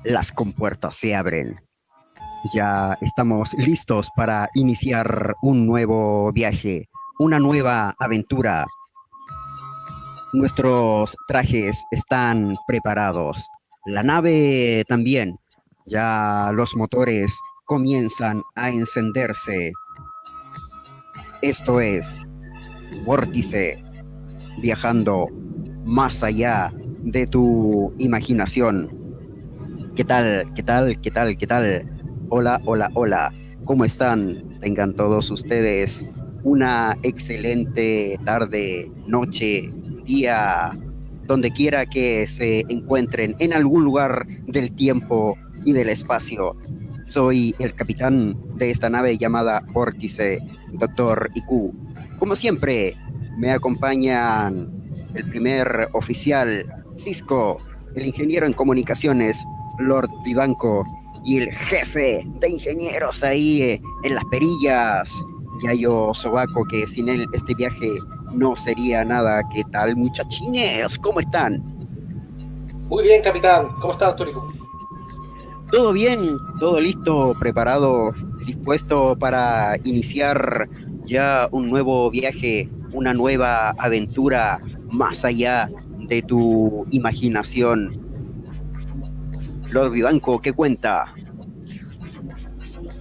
Las compuertas se abren. Ya estamos listos para iniciar un nuevo viaje, una nueva aventura. Nuestros trajes están preparados. La nave también. Ya los motores comienzan a encenderse. Esto es Vórtice, viajando más allá de tu imaginación. ¿Qué tal? ¿Qué tal? ¿Qué tal? ¿Qué tal? Hola, hola, hola. ¿Cómo están? Tengan todos ustedes una excelente tarde, noche, día, donde quiera que se encuentren en algún lugar del tiempo y del espacio. Soy el capitán de esta nave llamada Vórtice, Doctor IQ. Como siempre, me acompañan el primer oficial, Cisco, el ingeniero en comunicaciones, Lord Vivanco, y el jefe de ingenieros ahí en las perillas, Yayo Sobaco, que sin él este viaje no sería nada. ¿Qué tal, muchachines? ¿Cómo están? Muy bien, capitán. ¿Cómo estás, Tórico? ¿Todo bien? ¿Todo listo? ¿Preparado? ¿Dispuesto para iniciar ya un nuevo viaje, una nueva aventura más allá de tu imaginación? Lord Vivanco, ¿qué cuenta?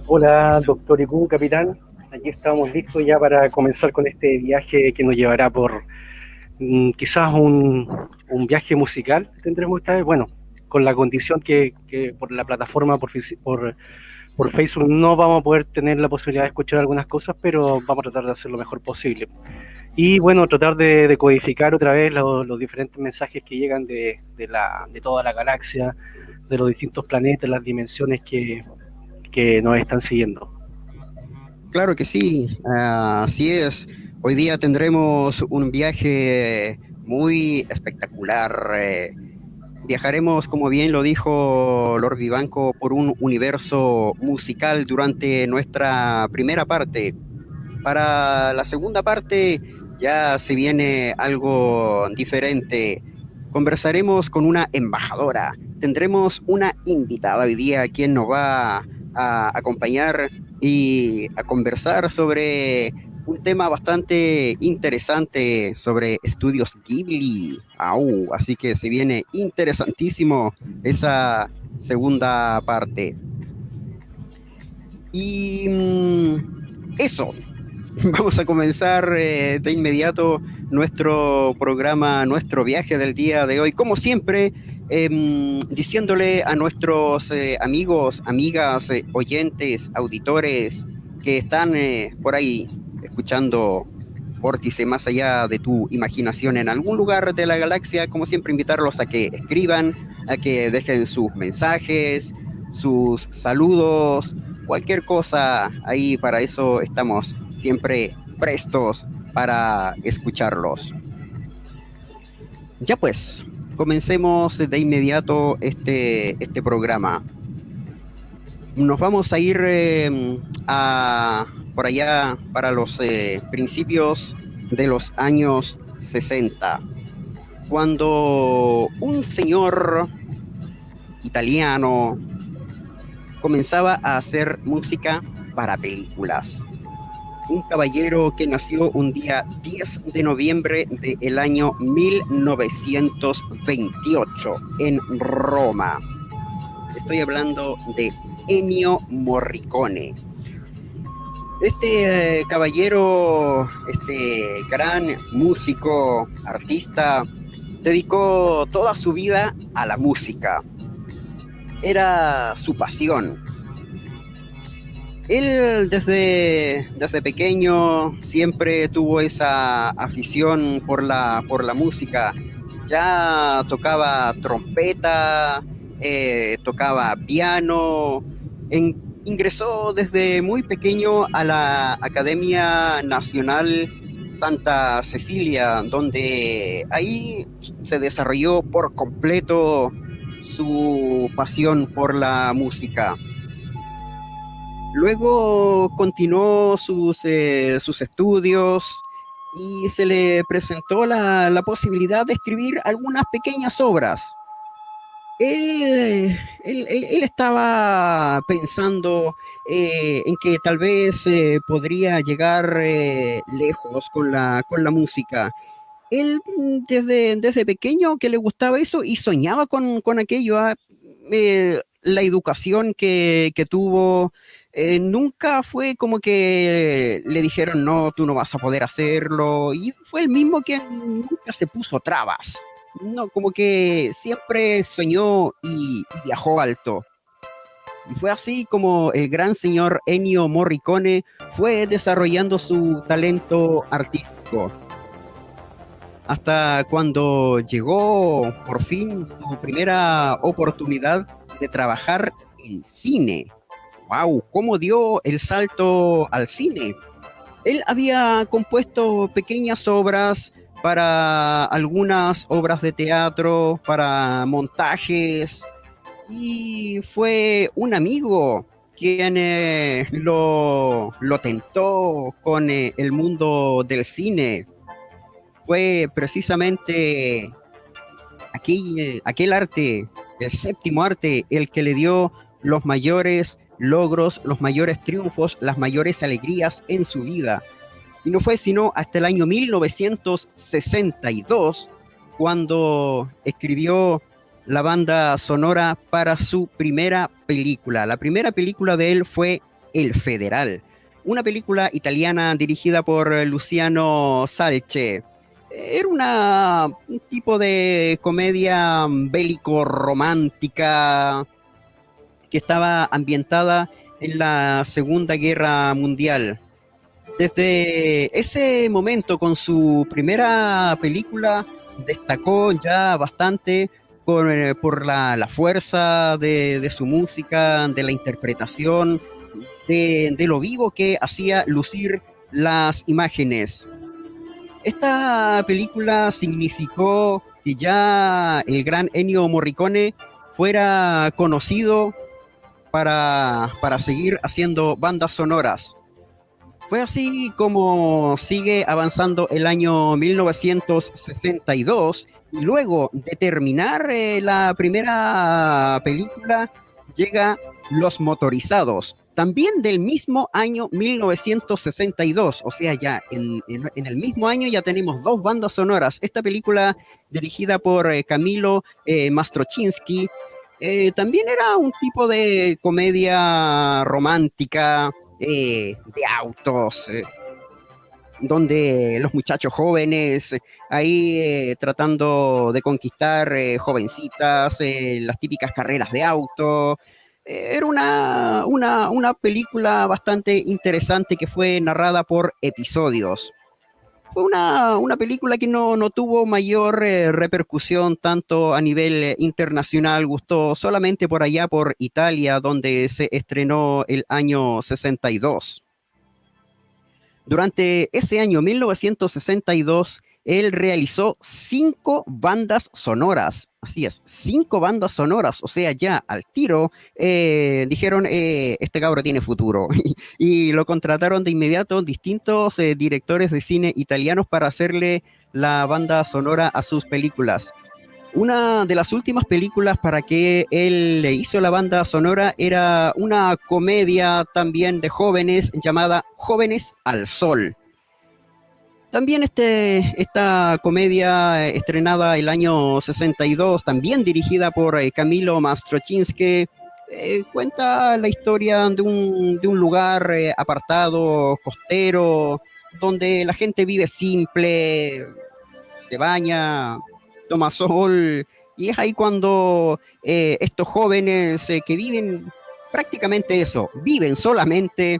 Hola, doctor Iku, capitán. Aquí estamos listos ya para comenzar con este viaje que nos llevará por quizás un viaje musical, tendremos esta vez. Bueno, con la condición que por la plataforma, por Facebook, no vamos a poder tener la posibilidad de escuchar algunas cosas, pero vamos a tratar de hacer lo mejor posible. Y bueno, tratar de codificar otra vez los diferentes mensajes que llegan de toda la galaxia, de los distintos planetas, las dimensiones que nos están siguiendo. Claro que sí, así es. Hoy día tendremos un viaje muy espectacular. Viajaremos, como bien lo dijo Lord Vivanco, por un universo musical durante nuestra primera parte. Para la segunda parte ya se viene algo diferente. Conversaremos con una embajadora. Tendremos una invitada hoy día quien nos va a acompañar y a conversar sobre un tema bastante interesante sobre estudios Ghibli. Au, así que se viene interesantísimo esa segunda parte. Y eso, vamos a comenzar de inmediato nuestro programa, nuestro viaje del día de hoy. Como siempre, diciéndole a nuestros amigos, amigas, oyentes, auditores que están por ahí escuchando Vórtice más allá de tu imaginación en algún lugar de la galaxia, como siempre invitarlos a que escriban, a que dejen sus mensajes, sus saludos, cualquier cosa ahí, para eso estamos siempre prestos para escucharlos. Ya pues, comencemos de inmediato este programa. Nos vamos a ir por allá para los principios de los años 60, cuando un señor italiano comenzaba a hacer música para películas. Un caballero que nació un día 10 de noviembre del año 1928 en Roma. Estoy hablando de Ennio Morricone. Este caballero, este gran músico, artista, dedicó toda su vida a la música. Era su pasión. Él desde pequeño siempre tuvo esa afición por la música. Ya tocaba trompeta, tocaba piano. Ingresó desde muy pequeño a la Academia Nacional Santa Cecilia, donde ahí se desarrolló por completo su pasión por la música. Luego continuó sus estudios y se le presentó la posibilidad de escribir algunas pequeñas obras. Él estaba pensando en que tal vez podría llegar lejos con la música. Él desde pequeño que le gustaba eso y soñaba con aquello. La educación que tuvo nunca fue como que le dijeron, no, tú no vas a poder hacerlo. Y fue el mismo que nunca se puso trabas. No, como que siempre soñó y viajó alto. Y fue así como el gran señor Ennio Morricone fue desarrollando su talento artístico hasta cuando llegó por fin su primera oportunidad de trabajar en cine. ¡Wow! ¿Cómo dio el salto al cine? Él había compuesto pequeñas obras para algunas obras de teatro, para montajes, y fue un amigo quien lo tentó con el mundo del cine. Fue precisamente aquel arte, el séptimo arte, el que le dio los mayores logros, los mayores triunfos, las mayores alegrías en su vida. Y no fue sino hasta el año 1962 cuando escribió la banda sonora para su primera película. La primera película de él fue El Federal, una película italiana dirigida por Luciano Salce. Era un tipo de comedia bélico-romántica que estaba ambientada en la Segunda Guerra Mundial. Desde ese momento, con su primera película, destacó ya bastante por la fuerza de su música, de la interpretación, de lo vivo que hacía lucir las imágenes. Esta película significó que ya el gran Ennio Morricone fuera conocido para seguir haciendo bandas sonoras. Fue así como sigue avanzando el año 1962 y luego de terminar la primera película llega Los Motorizados, también del mismo año 1962, o sea, ya en el mismo año ya tenemos dos bandas sonoras. Esta película dirigida por Camilo Mastrocinski también era un tipo de comedia romántica, de autos, donde los muchachos jóvenes ahí tratando de conquistar jovencitas, las típicas carreras de auto. Era una película bastante interesante que fue narrada por episodios. Fue una película que no tuvo mayor repercusión tanto a nivel internacional, gustó solamente por allá por Italia, donde se estrenó el año 62. Durante ese año 1962, él realizó 5 bandas sonoras. Así es, 5 bandas sonoras. O sea, ya al tiro dijeron, este cabro tiene futuro. Y lo contrataron de inmediato distintos directores de cine italianos para hacerle la banda sonora a sus películas. Una de las últimas películas para que él le hizo la banda sonora era una comedia también de jóvenes llamada Jóvenes al Sol. También esta comedia estrenada el año 62, también dirigida por Camilo Mastrocinski, cuenta la historia de un lugar apartado, costero, donde la gente vive simple, se baña, toma sol, y es ahí cuando estos jóvenes que viven prácticamente eso, viven solamente,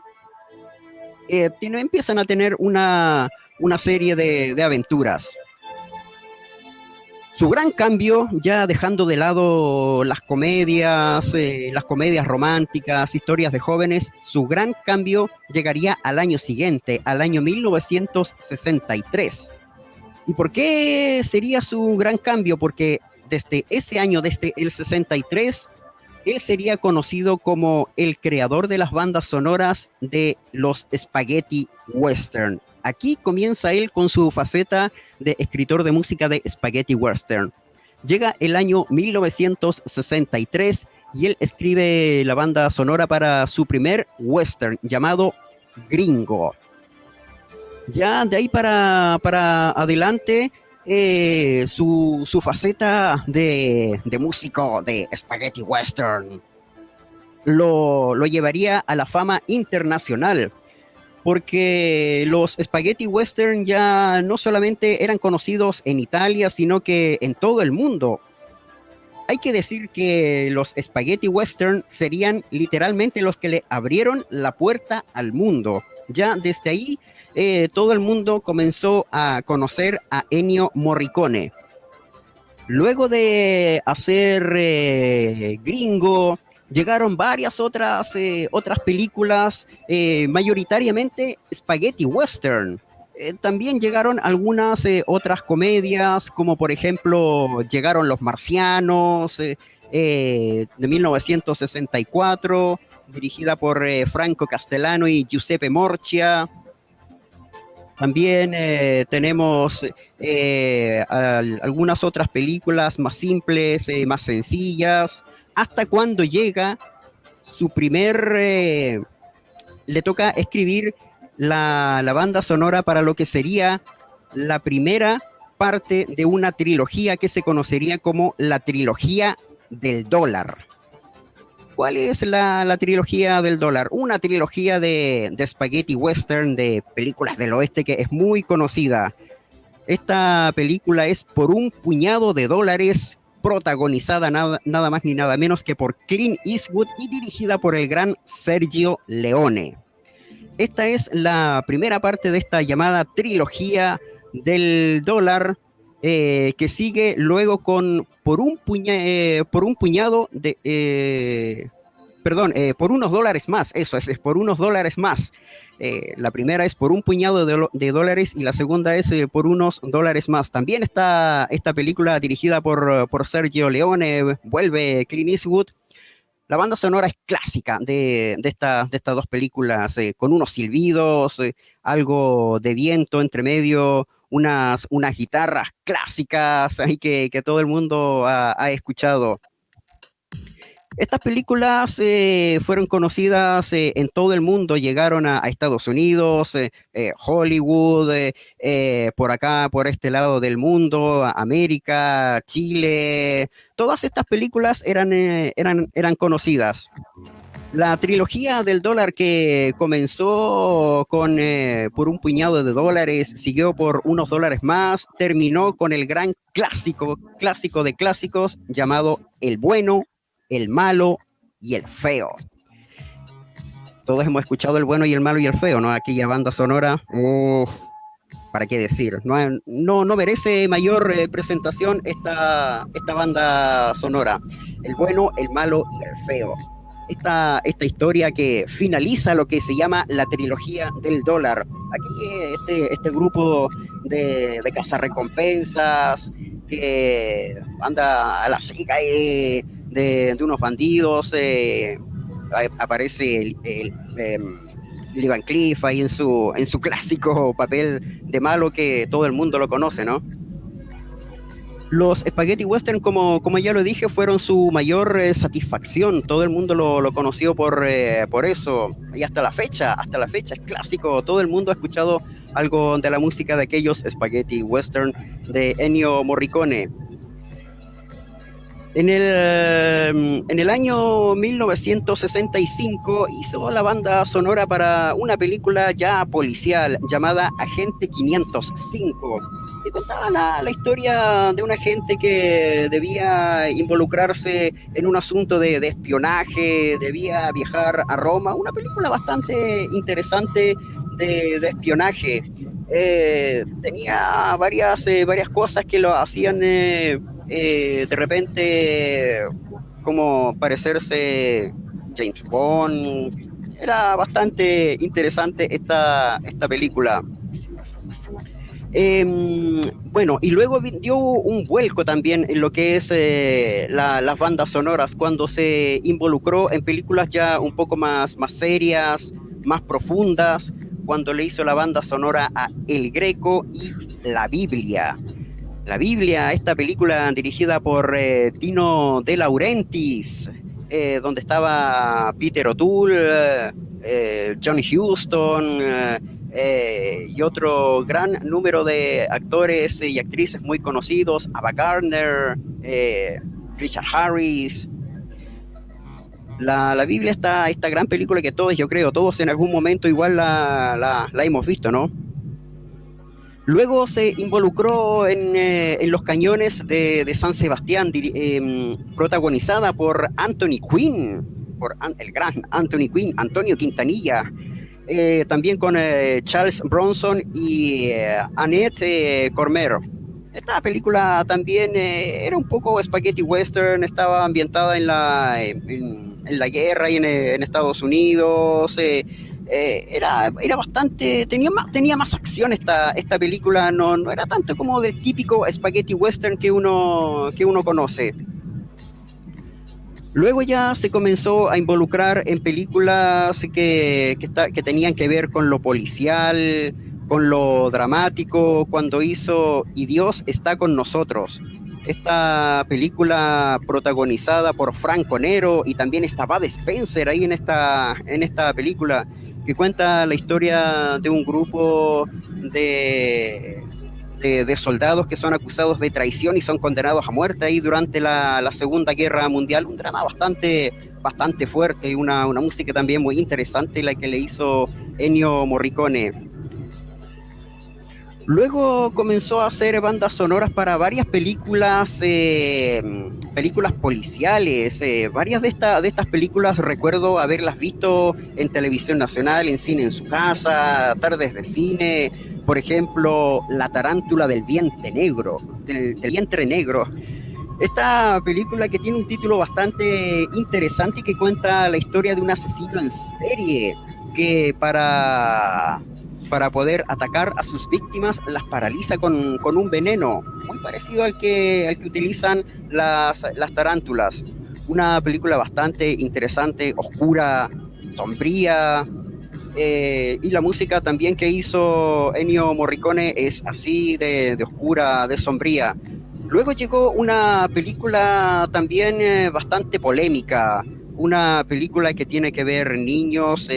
empiezan a tener una serie de aventuras. Su gran cambio, ya dejando de lado las comedias románticas, historias de jóvenes, su gran cambio llegaría al año siguiente, al año 1963. ¿Y por qué sería su gran cambio? Porque desde ese año, desde el 63, él sería conocido como el creador de las bandas sonoras de los spaghetti western. Aquí comienza él con su faceta de escritor de música de spaghetti western. Llega el año 1963 y él escribe la banda sonora para su primer western llamado Gringo. Ya de ahí para adelante, su faceta de músico de spaghetti western lo llevaría a la fama internacional, porque los spaghetti western ya no solamente eran conocidos en Italia, sino que en todo el mundo. Hay que decir que los spaghetti western serían literalmente los que le abrieron la puerta al mundo. Ya desde ahí todo el mundo comenzó a conocer a Ennio Morricone. Luego de hacer Gringo, llegaron varias otras películas, mayoritariamente spaghetti western. También llegaron algunas otras comedias, como por ejemplo llegaron Los Marcianos, de 1964, dirigida por Franco Castellano y Giuseppe Morchia. También tenemos algunas otras películas más simples, más sencillas, hasta cuando llega su primer... le toca escribir la banda sonora para lo que sería la primera parte de una trilogía que se conocería como la trilogía del dólar. ¿Cuál es la trilogía del dólar? Una trilogía de spaghetti western, de películas del oeste, que es muy conocida. Esta película es Por un puñado de dólares, protagonizada nada más ni nada menos que por Clint Eastwood y dirigida por el gran Sergio Leone. Esta es la primera parte de esta llamada trilogía del dólar, que sigue luego con por un puñado de... por unos dólares más, eso es por unos dólares más. La primera es Por un puñado de dólares y la segunda es Por unos dólares más. También está esta película dirigida por Sergio Leone, vuelve Clint Eastwood. La banda sonora es clásica de estas dos películas, con unos silbidos, algo de viento entre medio, unas guitarras clásicas ahí que todo el mundo ha escuchado. Estas películas fueron conocidas en todo el mundo, llegaron a Estados Unidos, Hollywood, por acá, por este lado del mundo, América, Chile. Todas estas películas eran conocidas. La trilogía del dólar, que comenzó con Por un puñado de dólares, siguió por Unos dólares más, terminó con el gran clásico de clásicos llamado El bueno, el malo y el feo. Todos hemos escuchado El bueno y el malo y el feo, ¿no? Aquella banda sonora, ¿para qué decir? No merece mayor presentación esta banda sonora. El bueno, el malo y el feo. Esta historia que finaliza lo que se llama la trilogía del dólar. Aquí este grupo de cazarrecompensas que anda a la siga de unos bandidos, aparece Lee Van Cleef ahí en su clásico papel de malo que todo el mundo lo conoce, ¿no? Los spaghetti western, como ya lo dije, fueron su mayor satisfacción. Todo el mundo lo conoció por eso. Y hasta la fecha es clásico. Todo el mundo ha escuchado algo de la música de aquellos spaghetti western de Ennio Morricone. En el año 1965 hizo la banda sonora para una película ya policial llamada Agente 505, que contaba la historia de un agente que debía involucrarse en un asunto de espionaje, debía viajar a Roma, una película bastante interesante de espionaje. Tenía varias cosas que lo hacían de repente como parecerse James Bond. Era bastante interesante esta película. Bueno, y luego dio un vuelco también en lo que es las bandas sonoras, cuando se involucró en películas ya un poco más serias, más profundas, cuando le hizo la banda sonora a El Greco y La Biblia. La Biblia, esta película dirigida por Dino De Laurentiis, donde estaba Peter O'Toole, John Huston y otro gran número de actores y actrices muy conocidos, Ava Gardner, Richard Harris. La Biblia, esta gran película que todos, yo creo, todos en algún momento igual la hemos visto, ¿no? Luego se involucró en Los Cañones de San Sebastián, protagonizada por Anthony Quinn, por el gran Anthony Quinn, Antonio Quintanilla, también con Charles Bronson y Annette Cormero. Esta película también era un poco spaghetti western, estaba ambientada en la guerra y en Estados Unidos. Era bastante, tenía más acción esta película, no era tanto como del típico spaghetti western que uno conoce. Luego ya se comenzó a involucrar en películas que tenían que ver con lo policial, con lo dramático, cuando hizo Y Dios está con nosotros. Esta película protagonizada por Franco Nero, y también está Bud Spencer ahí en esta película, que cuenta la historia de un grupo de soldados que son acusados de traición y son condenados a muerte ahí durante la Segunda Guerra Mundial. Un drama bastante fuerte y una música también muy interesante la que le hizo Ennio Morricone. Luego comenzó a hacer bandas sonoras para varias películas policiales. Varias de estas películas recuerdo haberlas visto en televisión nacional, en cine en su casa, tardes de cine. Por ejemplo, La tarántula del vientre negro, del vientre negro. Esta película que tiene un título bastante interesante y que cuenta la historia de un asesino en serie que para poder atacar a sus víctimas las paraliza con un veneno muy parecido al que utilizan las tarántulas. Una película bastante interesante, oscura, sombría, y la música también que hizo Ennio Morricone es así de oscura, de sombría. Luego llegó una película también bastante polémica, una película que tiene que ver niños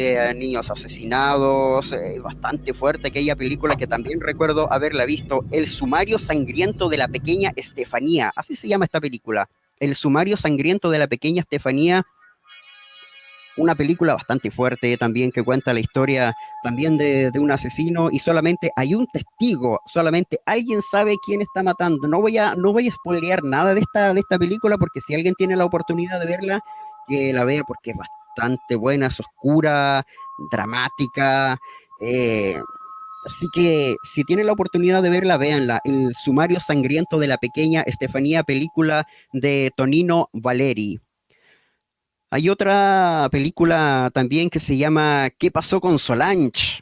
asesinados, bastante fuerte, aquella película que también recuerdo haberla visto, El sumario sangriento de la pequeña Estefanía, así se llama esta película, El sumario sangriento de la pequeña Estefanía. Una película bastante fuerte también que cuenta la historia también de un asesino y solamente hay un testigo, solamente alguien sabe quién está matando. No voy a spoilear nada de esta película, porque si alguien tiene la oportunidad de verla, que la vea, porque es bastante buena, es oscura, dramática. Así que si tienen la oportunidad de verla, véanla. El sumario sangriento de la pequeña Estefanía, película de Tonino Valeri. Hay otra película también que se llama ¿Qué pasó con Solange?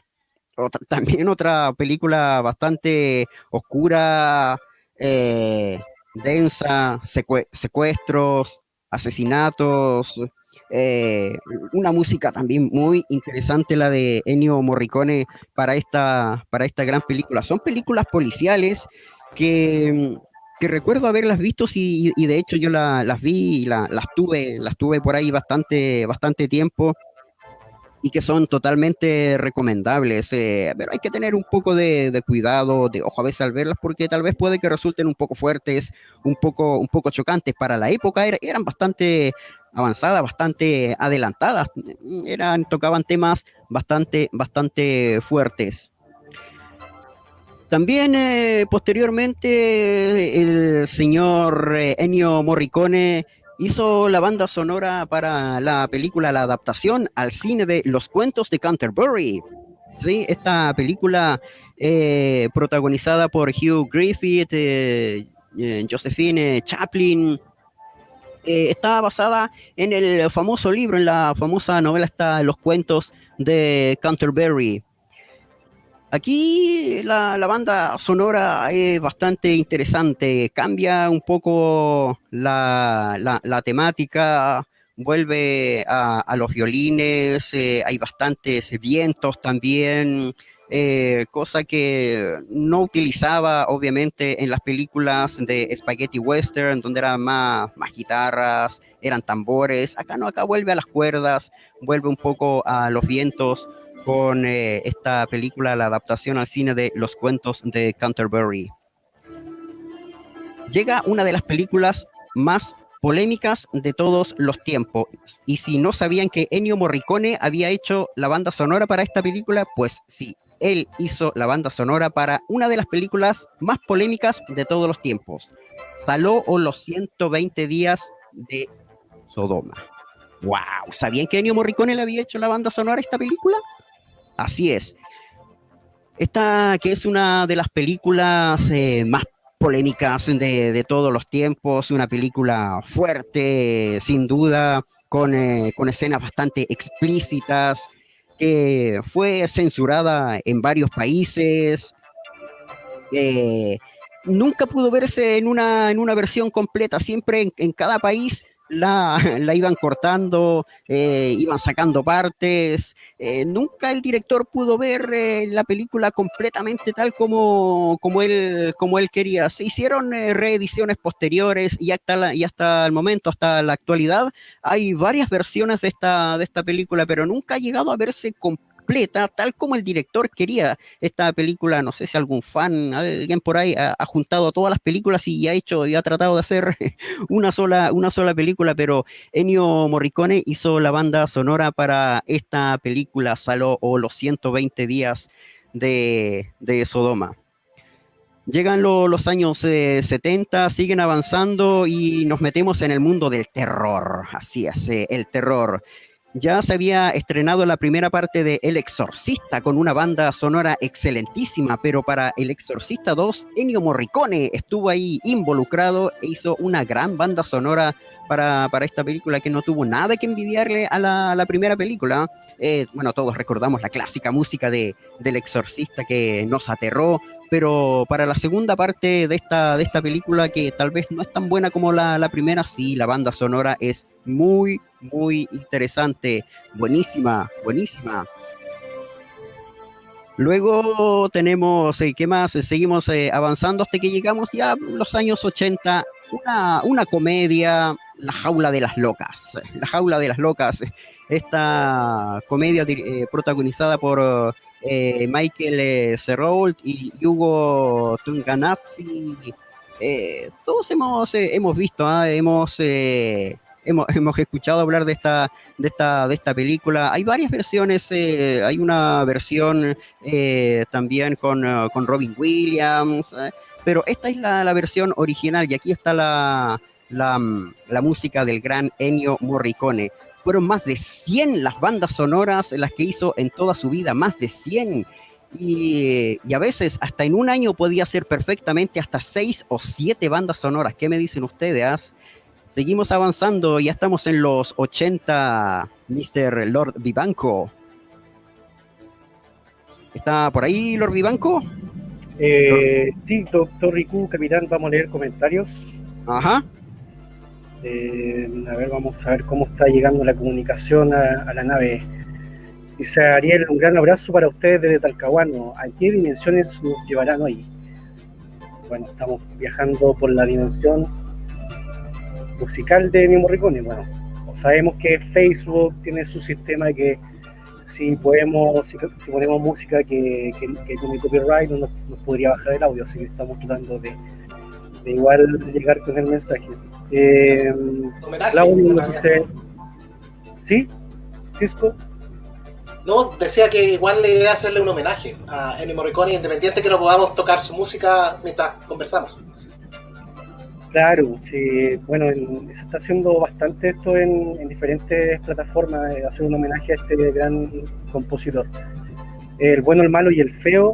También otra película bastante oscura, densa, secuestros, asesinatos, eh, una música también muy interesante, la de Ennio Morricone para esta gran película. Son películas policiales que recuerdo haberlas visto, y de hecho yo las vi y las tuve por ahí bastante tiempo, y que son totalmente recomendables, pero hay que tener un poco de cuidado, de ojo a veces al verlas, porque tal vez puede que resulten un poco fuertes, un poco chocantes. Para la época eran bastante avanzadas, bastante adelantadas, tocaban temas bastante fuertes. También posteriormente el señor Ennio Morricone hizo la banda sonora para la película, la adaptación al cine de Los cuentos de Canterbury. ¿Sí? Esta película protagonizada por Hugh Griffith, Josephine Chaplin, está basada en el famoso libro, en la famosa novela Los cuentos de Canterbury. Aquí la banda sonora es bastante interesante, cambia un poco la temática, vuelve a los violines, hay bastantes vientos también, cosa que no utilizaba obviamente en las películas de Spaghetti Western, donde eran más guitarras, eran tambores. Acá no, acá vuelve a las cuerdas, vuelve un poco a los vientos con esta película, la adaptación al cine de Los cuentos de Canterbury. Llega una de las películas más polémicas de todos los tiempos. Y si no sabían que Ennio Morricone había hecho la banda sonora para esta película, pues sí, él hizo la banda sonora para una de las películas más polémicas de todos los tiempos. Saló o los 120 días de Sodoma. ¡Wow! ¿Sabían que Ennio Morricone le había hecho la banda sonora a esta película? Así es. Esta que es una de las películas más polémicas de todos los tiempos, una película fuerte, sin duda, con escenas bastante explícitas, que fue censurada en varios países. Nunca pudo verse en una versión completa, siempre en cada país la iban cortando, iban sacando partes. Nunca el director pudo ver la película completamente tal como él quería. Se hicieron reediciones posteriores y hasta el momento, hasta la actualidad, hay varias versiones de esta película, pero nunca ha llegado a verse completa tal como el director quería esta película. No sé si algún fan, alguien por ahí ha juntado todas las películas y ha tratado de hacer una sola película, pero Ennio Morricone hizo la banda sonora para esta película, Saló o los 120 días de Sodoma. Llegan los años 70, siguen avanzando y nos metemos en el mundo del terror. Así es, el terror. Ya se había estrenado la primera parte de El Exorcista con una banda sonora excelentísima, pero para El Exorcista 2, Ennio Morricone estuvo ahí involucrado e hizo una gran banda sonora para esta película que no tuvo nada que envidiarle a la primera película. Bueno, todos recordamos la clásica música del Exorcista que nos aterró, pero para la segunda parte de esta película, que tal vez no es tan buena como la primera, sí, la banda sonora es muy interesante, buenísima. Luego tenemos, ¿qué más? Seguimos avanzando hasta que llegamos ya a los años 80, una comedia, La Jaula de las Locas. La Jaula de las Locas, esta comedia protagonizada por Michael Cerrault y Hugo Tunganazzi. Todos hemos visto, hemos escuchado hablar de esta película. Hay varias versiones, hay una versión también con Robin Williams, pero esta es la versión original y aquí está la música del gran Ennio Morricone. Fueron más de 100 las bandas sonoras las que hizo en toda su vida, más de 100. Y a veces hasta en un año podía hacer perfectamente hasta 6 o 7 bandas sonoras. ¿Qué me dicen ustedes? Seguimos avanzando, ya estamos en los 80, Mr. Lord Vivanco. ¿Está por ahí Lord Vivanco? Sí, doctor Riku, capitán, vamos a leer comentarios. Ajá. A ver, vamos a ver cómo está llegando la comunicación a la nave. Dice Ariel, un gran abrazo para ustedes desde Talcahuano. ¿A qué dimensiones nos llevarán hoy? Bueno, estamos viajando por la dimensión musical de Ennio Morricone. Bueno, sabemos que Facebook tiene su sistema de que si ponemos música que tiene copyright no nos podría bajar el audio, así que estamos tratando de igual llegar con el mensaje. Claudio nos dice, ¿sí? ¿Cisco? No, decía que igual le idea hacerle un homenaje a Ennio Morricone, independiente que no podamos tocar su música mientras conversamos. Claro, sí, bueno, se está haciendo bastante esto en diferentes plataformas, hacer un homenaje a este gran compositor. El bueno, el malo y el feo,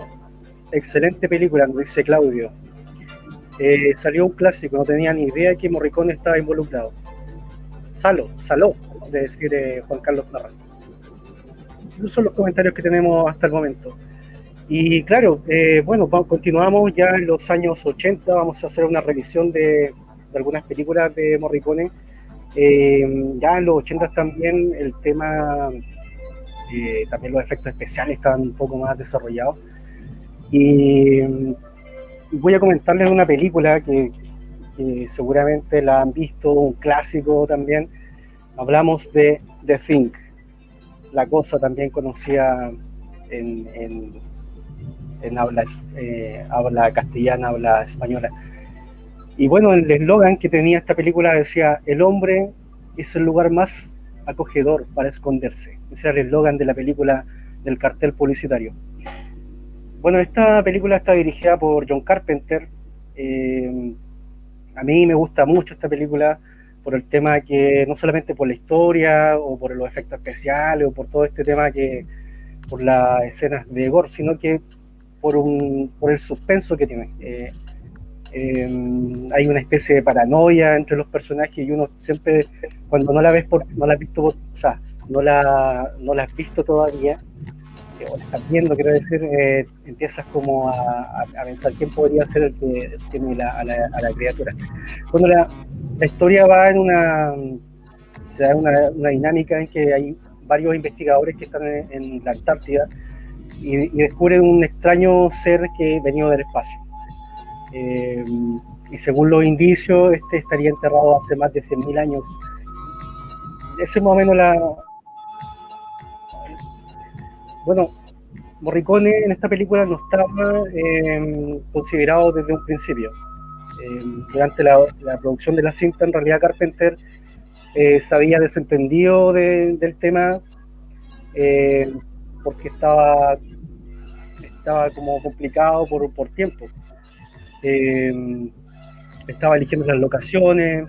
excelente película, nos dice Claudio. Salió un clásico, no tenía ni idea que Morricone estaba involucrado. Saló, de decir Juan Carlos Parra. Esos son los comentarios que tenemos hasta el momento. Y claro, bueno, continuamos ya en los años 80, vamos a hacer una revisión de algunas películas de Morricone Ya en los 80 también el tema, también los efectos especiales estaban un poco más desarrollados. Y voy a comentarles una película que seguramente la han visto, un clásico también. Hablamos de The Thing, La Cosa, también conocida en habla castellana, habla española. Y bueno, el eslogan que tenía esta película decía: el hombre es el lugar más acogedor para esconderse. Ese era el eslogan de la película, del cartel publicitario. Bueno, esta película está dirigida por John Carpenter. A mí me gusta mucho esta película por el tema que, no solamente por la historia o por los efectos especiales o por todo este tema que, por las escenas de gore, sino que por el suspenso que tiene. Hay una especie de paranoia entre los personajes y uno siempre, cuando no la ves no la has visto, o sea, no la has visto todavía, o la estás viendo, quiero decir, empiezas como a pensar quién podría ser el que tiene a la criatura. Cuando la historia va se da una dinámica en que hay varios investigadores que están en la Antártida y descubren un extraño ser que venido del espacio. Y según los indicios, este estaría enterrado hace más de 100.000 años. Ese es más o menos Bueno, Morricone en esta película no estaba considerado desde un principio. Durante la producción de la cinta, en realidad Carpenter se había desentendido del tema porque estaba como complicado por tiempo. Estaba eligiendo las locaciones,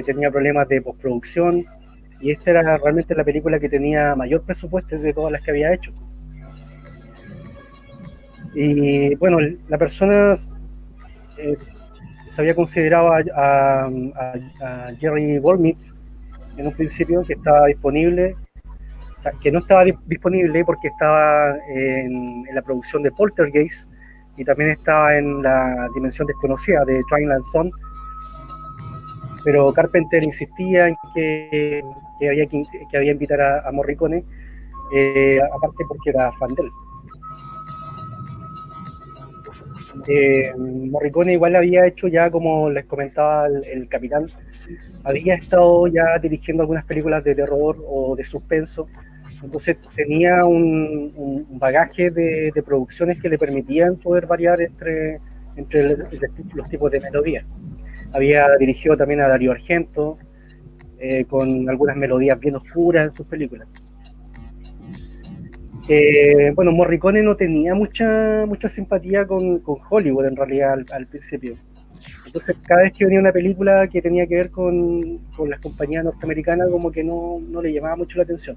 tenía problemas de postproducción, y esta era realmente la película que tenía mayor presupuesto de todas las que había hecho. Y bueno, la persona se había considerado a Jerry Goldsmith en un principio, que estaba disponible, o sea, que no estaba disponible porque estaba en la producción de Poltergeist y también estaba en La Dimensión Desconocida de Twilight Zone, pero Carpenter insistía en que había que invitar a Morricone, aparte porque era fan de él. Morricone igual había hecho ya, como les comentaba el capitán, había estado ya dirigiendo algunas películas de terror o de suspenso, entonces tenía un bagaje de producciones que le permitían poder variar entre los tipos de melodías. Había dirigido también a Dario Argento, con algunas melodías bien oscuras en sus películas. Bueno, Morricone no tenía mucha simpatía con Hollywood en realidad al principio. Entonces, cada vez que venía una película que tenía que ver con las compañías norteamericanas, como que no le llamaba mucho la atención.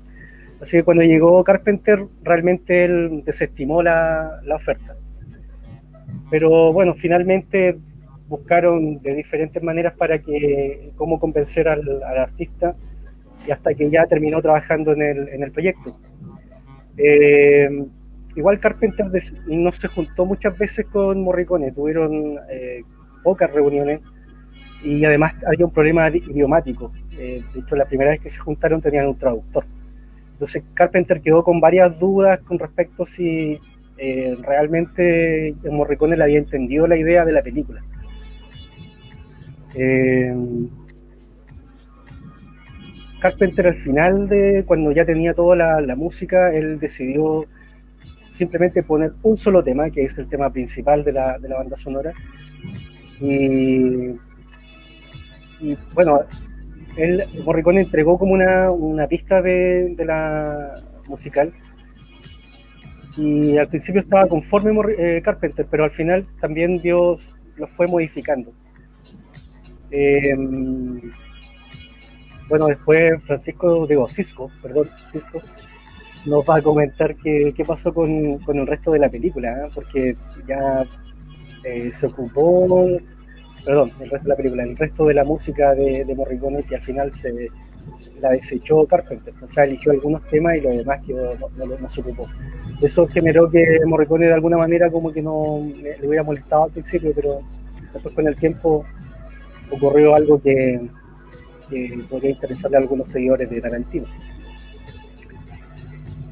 Así que cuando llegó Carpenter, realmente él desestimó la oferta. Pero bueno, finalmente buscaron de diferentes maneras cómo convencer al artista, y hasta que ya terminó trabajando en el proyecto. Igual Carpenter no se juntó muchas veces con Morricone, tuvieron pocas reuniones, y además había un problema idiomático. De hecho, la primera vez que se juntaron tenían un traductor. Entonces Carpenter quedó con varias dudas con respecto a si realmente Morricone le había entendido la idea de la película. Carpenter, al final, cuando ya tenía toda la música, él decidió simplemente poner un solo tema, que es el tema principal de la banda sonora. Y bueno, Morricone entregó como una pista de la musical, y al principio estaba conforme Carpenter, pero al final también Dios lo fue modificando. Bueno, después Cisco nos va a comentar qué pasó con el resto de la película, porque ya se ocupó, el resto de la música de Morricone, que al final la desechó Carpenter, o sea, eligió algunos temas y lo demás que no se ocupó. Eso generó que Morricone de alguna manera como que no le hubiera molestado al principio, pero después con el tiempo ocurrió algo que que podría interesarle a algunos seguidores de Tarantino.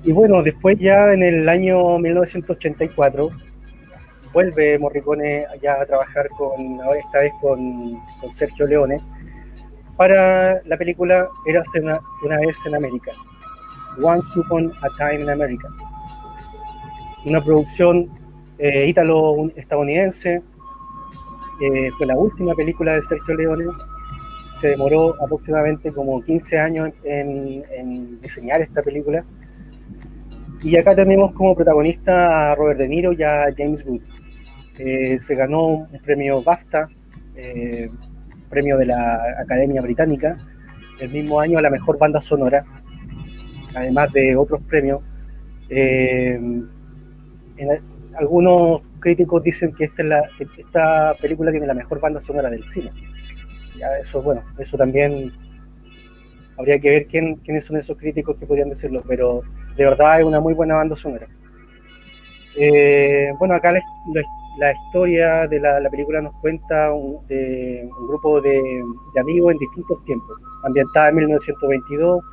Y bueno, después ya en el año 1984 vuelve Morricone ya a trabajar ahora esta vez con Sergio Leone, para la película Érase una vez en América, Once Upon a Time in America. Una producción ítalo-estadounidense, fue la última película de Sergio Leone. Se demoró aproximadamente como 15 años en diseñar esta película. Y acá tenemos como protagonista a Robert De Niro y a James Wood. Se ganó un premio BAFTA, premio de la Academia Británica, el mismo año a la mejor banda sonora, además de otros premios. Algunos críticos dicen que esta película tiene la mejor banda sonora del cine. Ya eso, bueno, eso también habría que ver quiénes son esos críticos que podrían decirlo, pero de verdad es una muy buena banda sonora. Bueno, acá la historia de la película nos cuenta de un grupo de amigos en distintos tiempos, ambientada en 1922,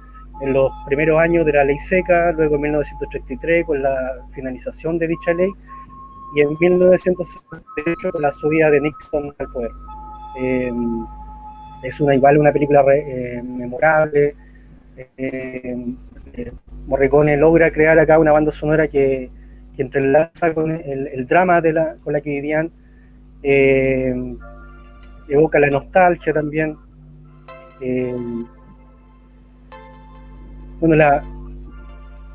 en los primeros años de la ley seca, luego en 1933 con la finalización de dicha ley, y en 1978 con la subida de Nixon al poder. Es igual una película memorable. Morricone logra crear acá una banda sonora que entrelaza con el drama con la que vivían, evoca la nostalgia también. Bueno,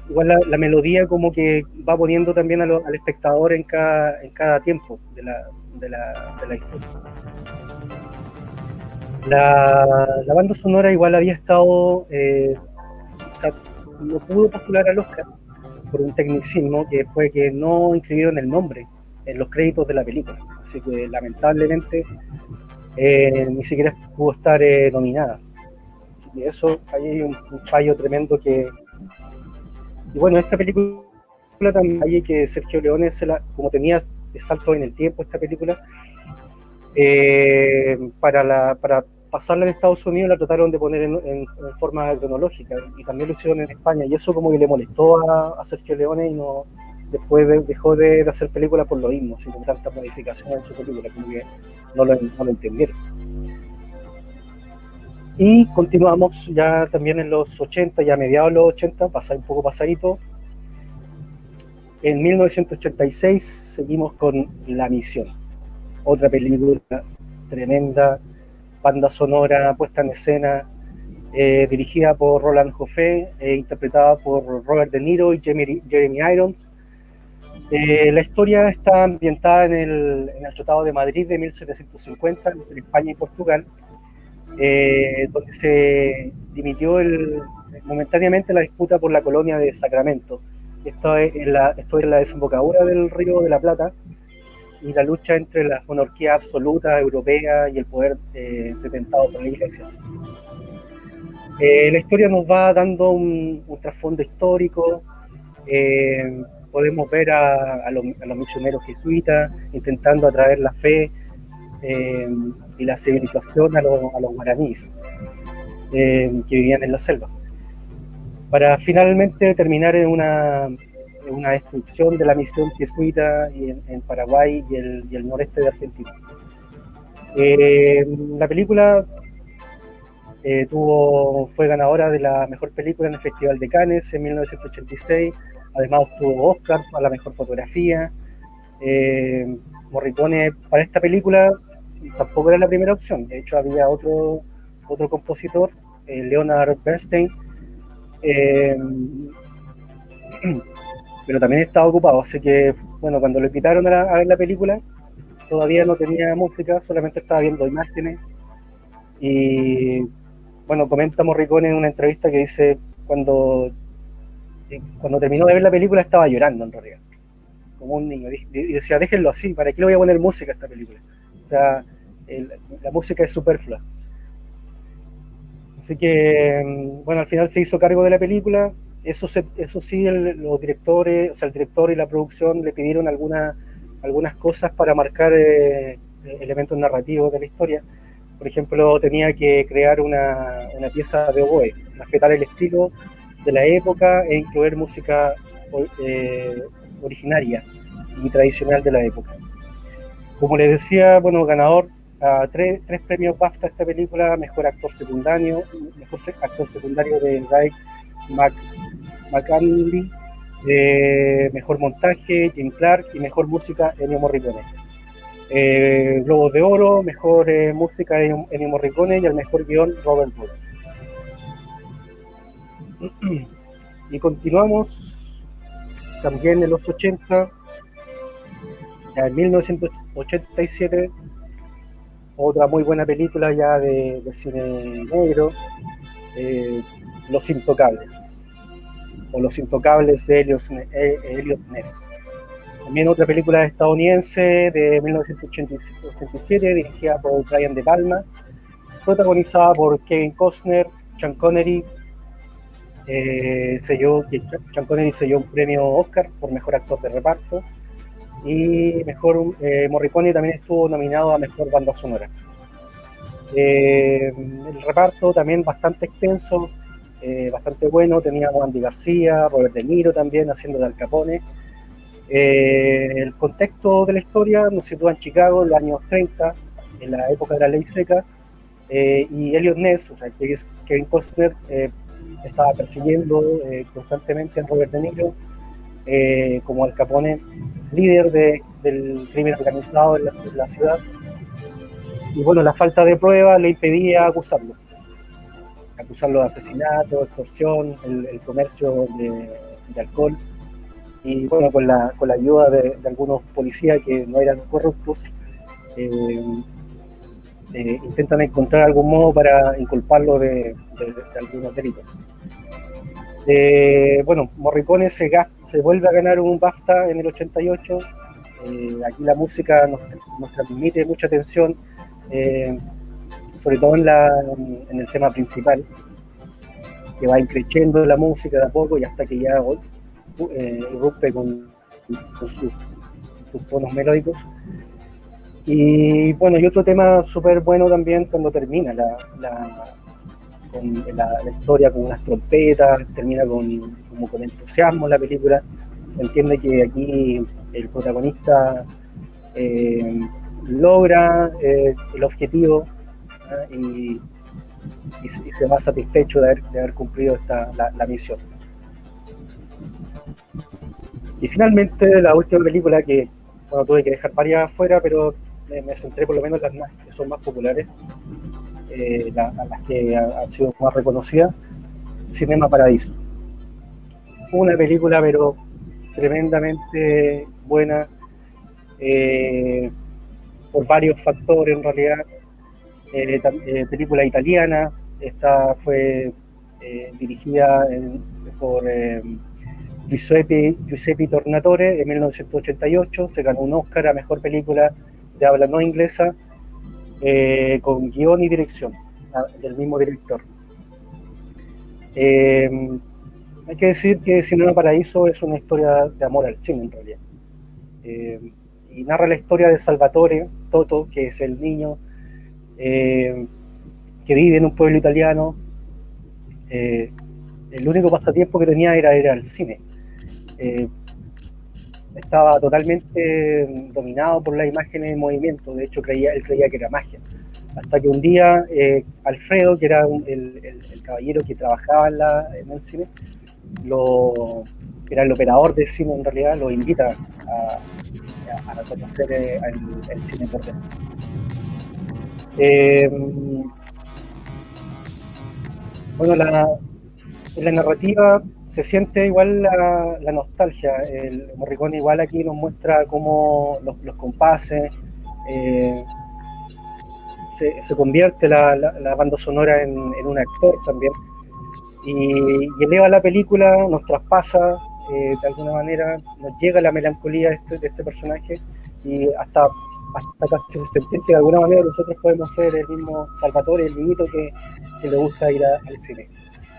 igual la melodía como que va poniendo también al espectador en cada tiempo de la historia. La banda sonora igual había estado, o sea, no pudo postular al Oscar por un tecnicismo que fue que no inscribieron el nombre en los créditos de la película, así que lamentablemente ni siquiera pudo estar nominada. Así que eso, ahí hay un fallo tremendo y bueno, esta película también hay que Sergio Leone, como tenía de salto en el tiempo esta película, para pasarla en Estados Unidos la trataron de poner en forma cronológica, y también lo hicieron en España, y eso como que le molestó a Sergio Leone, y después dejó de hacer películas por lo mismo, sin tantas modificaciones en su película, como que no lo entendieron. Y continuamos ya también en los 80, ya mediados de los 80, un poco pasadito. En 1986 seguimos con La Misión, otra película tremenda, banda sonora, puesta en escena, dirigida por Roland Joffé, interpretada por Robert De Niro y Jeremy Irons. La historia está ambientada en el Tratado de Madrid de 1750, entre España y Portugal, donde se dimitió momentáneamente la disputa por la colonia de Sacramento. Esto es la desembocadura del Río de la Plata, y la lucha entre la monarquía absoluta europea y el poder detentado por la Iglesia. La historia nos va dando un trasfondo histórico. Podemos ver a los misioneros jesuitas intentando atraer la fe y la civilización a los guaraníes que vivían en la selva, para finalmente terminar en una destrucción de la misión jesuita en Paraguay y el noreste de Argentina. La película fue ganadora de la mejor película en el Festival de Cannes en 1986, además obtuvo Oscar a la mejor fotografía. Morricone para esta película tampoco era la primera opción, de hecho había otro compositor, Leonard Bernstein, pero también estaba ocupado, así que bueno, cuando lo invitaron a ver la película todavía no tenía música, solamente estaba viendo imágenes. Y bueno, comenta Morricone en una entrevista que dice cuando terminó de ver la película estaba llorando en realidad, como un niño, y decía, déjenlo así, ¿para qué le voy a poner música a esta película? O sea, la música es superflua. Así que, bueno, al final se hizo cargo de la película. Eso sí, los directores, o sea, el director y la producción le pidieron algunas cosas para marcar elementos narrativos de la historia, Por ejemplo, tenía que crear una pieza de oboe, respetar el estilo de la época e incluir música originaria y tradicional de la época. Como les decía, bueno, ganador a tres premios BAFTA esta película: mejor actor secundario de Guy McAnally, mejor montaje Jim Clark y mejor música Ennio Morricone. Globos de Oro, mejor música Ennio Morricone y el mejor guión Robert Wood. Y continuamos también en los 80, ya en 1987, otra muy buena película ya de cine negro, Los Intocables, o Los Intocables de Elliot Ness. También otra película estadounidense de 1987, dirigida por Brian De Palma, protagonizada por Kevin Costner, Sean Connery. Sean Connery selló un premio Oscar por mejor actor de reparto, y Morricone también estuvo nominado a mejor banda sonora. El reparto también bastante extenso, bastante bueno. Teníamos a Andy García, Robert De Niro también haciendo de Al Capone. El contexto de la historia nos sitúa en Chicago en los años 30, en la época de la ley seca, y Elliot Ness, o sea, Kevin Costner, estaba persiguiendo constantemente a Robert De Niro como Al Capone, líder del crimen organizado en la ciudad. Y bueno, la falta de pruebas le impedía acusarlo de asesinato, extorsión, el comercio de alcohol. Y bueno, con la ayuda de algunos policías que no eran corruptos, intentan encontrar algún modo para inculparlo de algunos delitos. Bueno, Morricone se vuelve a ganar un BAFTA en el 88. Aquí la música nos transmite mucha tensión, sobre todo en el tema principal, que va increciendo la música de a poco y hasta que ya irrumpe con sus tonos melódicos. Y bueno, y otro tema súper bueno también cuando termina la historia con unas trompetas, termina con entusiasmo la película. Se entiende que aquí el protagonista logra el objetivo, y se va satisfecho de haber cumplido la misión. Y finalmente la última película que, bueno, tuve que dejar varias afuera, pero me centré por lo menos en las que son más populares, a las que han sido más reconocidas: Cinema Paradiso. Una película pero tremendamente buena, por varios factores en realidad. Película italiana. Esta fue dirigida por Giuseppe Tornatore en 1988. Se ganó un Oscar a mejor película de habla no inglesa, con guión y dirección del mismo director. Hay que decir que Cinema Paradiso es una historia de amor al cine en realidad, y narra la historia de Salvatore Toto, que es el niño que vive en un pueblo italiano. El único pasatiempo que tenía era ir al cine. Estaba totalmente dominado por las imágenes en movimiento. De hecho, él creía que era magia, hasta que un día Alfredo, que era el caballero que trabajaba en el cine, que era el operador de cine en realidad, lo invita a conocer el cine por dentro. Bueno, en la narrativa se siente igual la nostalgia. El Morricone igual aquí nos muestra cómo los compases, se convierte la banda sonora en un actor también, y eleva la película, nos traspasa de alguna manera, nos llega la melancolía de este personaje, y hasta casi se siente que de alguna manera nosotros podemos ser el mismo Salvatore, el niñito que le gusta ir al cine.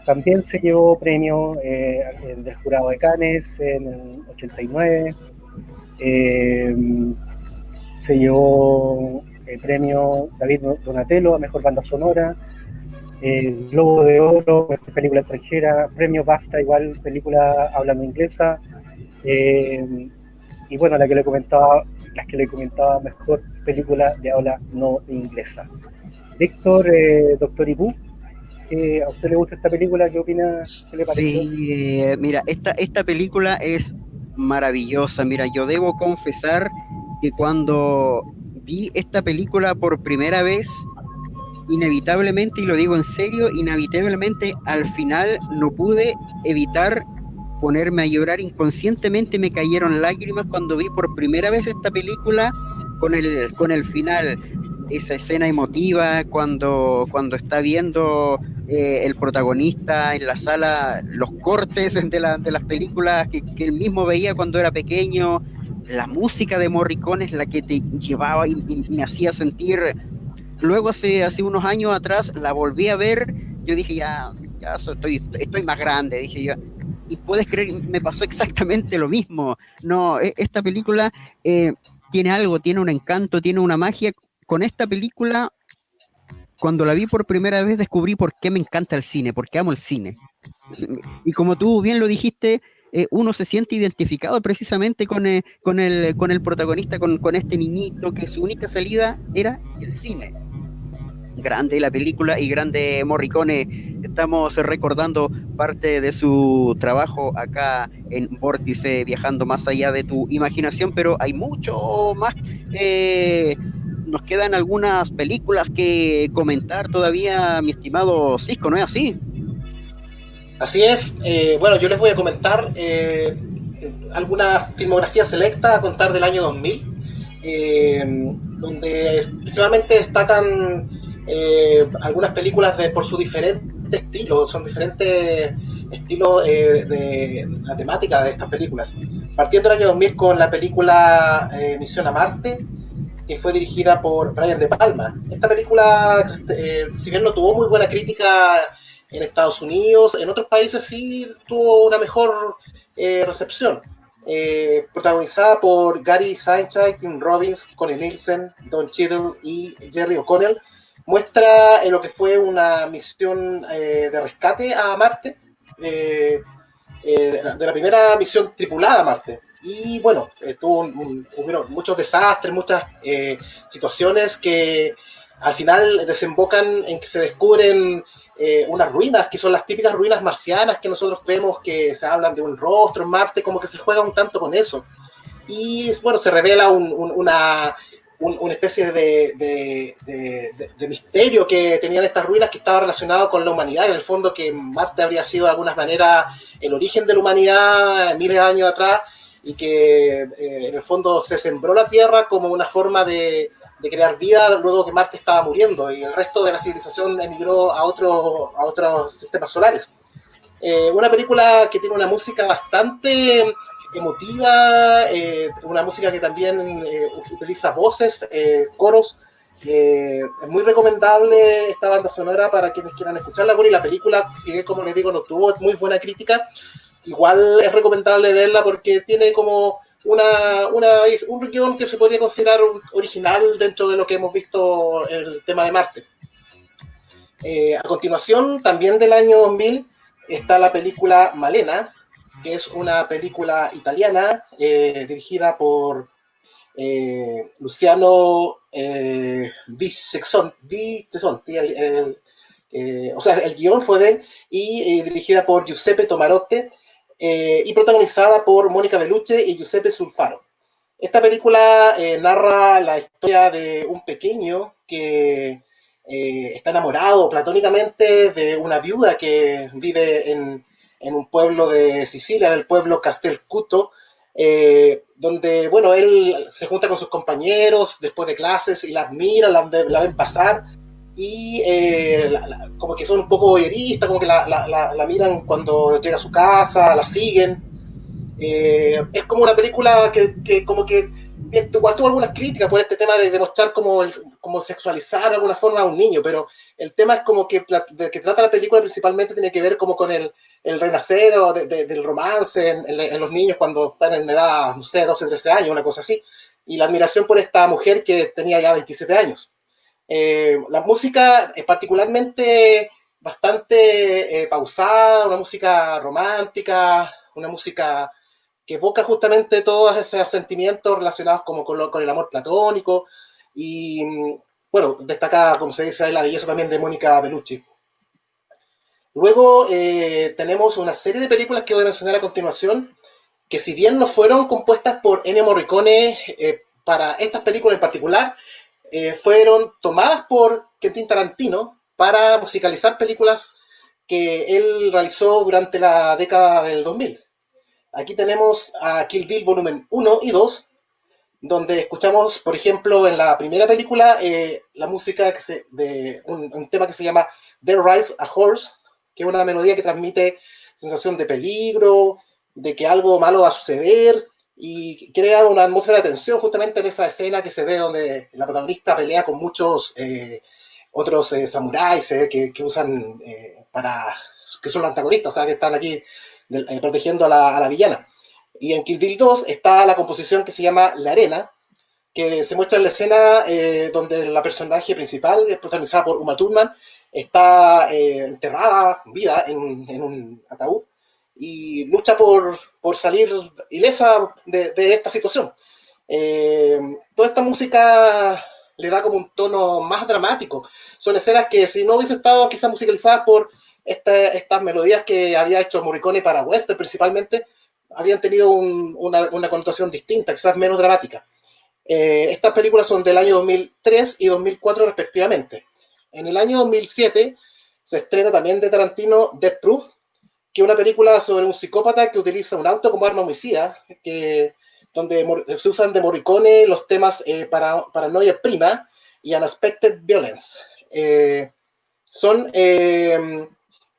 También se llevó premio del jurado de Cannes en el 89. Se llevó premio David Donatello a Mejor Banda Sonora, Globo de Oro, Mejor Película Extranjera, premio BAFTA igual, película hablando inglesa, y bueno, las que le comentaba Mejor Película de Habla No Inglesa. Víctor, Doctor Ibu, ¿a usted le gusta esta película? ¿Qué opina? ¿Qué le pareció? Sí, mira, esta película es maravillosa. Mira, yo debo confesar que cuando vi esta película por primera vez, inevitablemente, y lo digo en serio, inevitablemente al final no pude evitar ponerme a llorar inconscientemente, me cayeron lágrimas cuando vi por primera vez esta película con el final, esa escena emotiva cuando está viendo el protagonista en la sala los cortes de las películas que él mismo veía cuando era pequeño, la música de Morricone es la que te llevaba y me hacía sentir. Luego hace unos años atrás la volví a ver, yo dije estoy más grande, dije yo, y puedes creer, me pasó exactamente lo mismo. No, esta película tiene algo, tiene un encanto, tiene una magia. Con esta película, cuando la vi por primera vez, descubrí por qué me encanta el cine, por qué amo el cine. Y como tú bien lo dijiste, uno se siente identificado precisamente con el protagonista, con este niñito que su única salida era el cine. Grande la película y grande Morricone. Estamos recordando parte de su trabajo acá en Vórtice, viajando más allá de tu imaginación, pero hay mucho más. Nos quedan algunas películas que comentar todavía, mi estimado Cisco, ¿no es así? Así es. Bueno, yo les voy a comentar alguna filmografía selecta a contar del año 2000, donde principalmente destacan algunas películas por su diferente estilo, son diferentes estilos de la temática de estas películas. Partiendo del año 2000 con la película Misión a Marte, que fue dirigida por Brian De Palma. Esta película, si bien no tuvo muy buena crítica en Estados Unidos, en otros países sí tuvo una mejor recepción. Protagonizada por Gary Sinise, Tim Robbins, Connie Nielsen, Don Cheadle y Jerry O'Connell, muestra lo que fue una misión de rescate a Marte, de la primera misión tripulada a Marte. Y bueno, hubieron muchos desastres, muchas situaciones que al final desembocan en que se descubren unas ruinas, que son las típicas ruinas marcianas que nosotros vemos, que se hablan de un rostro en Marte, como que se juega un tanto con eso. Y bueno, se revela una especie de misterio que tenían estas ruinas, que estaba relacionado con la humanidad, en el fondo que Marte habría sido de alguna manera el origen de la humanidad miles de años atrás, y que en el fondo se sembró la Tierra como una forma de crear vida luego que Marte estaba muriendo, y el resto de la civilización emigró a otros sistemas solares. Una película que tiene una música bastante emotiva, una música que también utiliza voces, coros. Es muy recomendable esta banda sonora para quienes quieran escucharla. Bueno, y la película, si bien, como les digo, no tuvo muy buena crítica, igual es recomendable verla porque tiene como un guión que se podría considerar original dentro de lo que hemos visto en el tema de Marte. A continuación, también del año 2000, está la película Malena, que es una película italiana dirigida por Luciano Di Cesonti, o sea, el guión fue de él, y dirigida por Giuseppe Tomarotte, y protagonizada por Mónica Bellucci y Giuseppe Sulfaro. Esta película narra la historia de un pequeño que está enamorado platónicamente de una viuda que vive en un pueblo de Sicilia, en el pueblo Castelcuto, donde, bueno, él se junta con sus compañeros después de clases y la admiran, la ven pasar, y como que son un poco voyeristas, como que la miran cuando llega a su casa, la siguen. Es como una película que como que igual tuvo algunas críticas por este tema de demostrar como sexualizar de alguna forma a un niño, pero el tema es como que de que trata la película principalmente tiene que ver como con el renacer del romance en los niños cuando están en edad, no sé, 12, 13 años, una cosa así. y la admiración por esta mujer que tenía ya 27 años. La música es particularmente bastante pausada, una música romántica, una música que evoca justamente todos esos sentimientos relacionados como con el amor platónico y, bueno, destaca, como se dice, la belleza también de Mónica Bellucci. Luego tenemos una serie de películas que voy a mencionar a continuación, que si bien no fueron compuestas por Ennio Morricone para estas películas en particular, fueron tomadas por Quentin Tarantino para musicalizar películas que él realizó durante la década del 2000. Aquí tenemos a Kill Bill volumen 1 y 2, donde escuchamos, por ejemplo, en la primera película, la música de un tema que se llama There Rides a Horse, que es una melodía que transmite sensación de peligro, de que algo malo va a suceder, y crea una atmósfera de tensión justamente en esa escena que se ve donde la protagonista pelea con muchos otros samuráis que usan que son los antagonistas, o sea, que están aquí protegiendo a la villana. Y en Kill Bill 2 está la composición que se llama La Arena, que se muestra en la escena donde la personaje principal, protagonizada por Uma Thurman, está enterrada, viva, en un ataúd, y lucha por salir ilesa de esta situación. Toda esta música le da como un tono más dramático. Son escenas que si no hubiese estado quizás musicalizadas por estas melodías que había hecho Morricone para western principalmente, habían tenido una connotación distinta, quizás menos dramática. Estas películas son del año 2003 y 2004 respectivamente. En el año 2007 se estrena también de Tarantino Death Proof, que es una película sobre un psicópata que utiliza un auto como arma homicida, donde se usan de Morricone los temas Paranoia Prima y Unexpected Violence.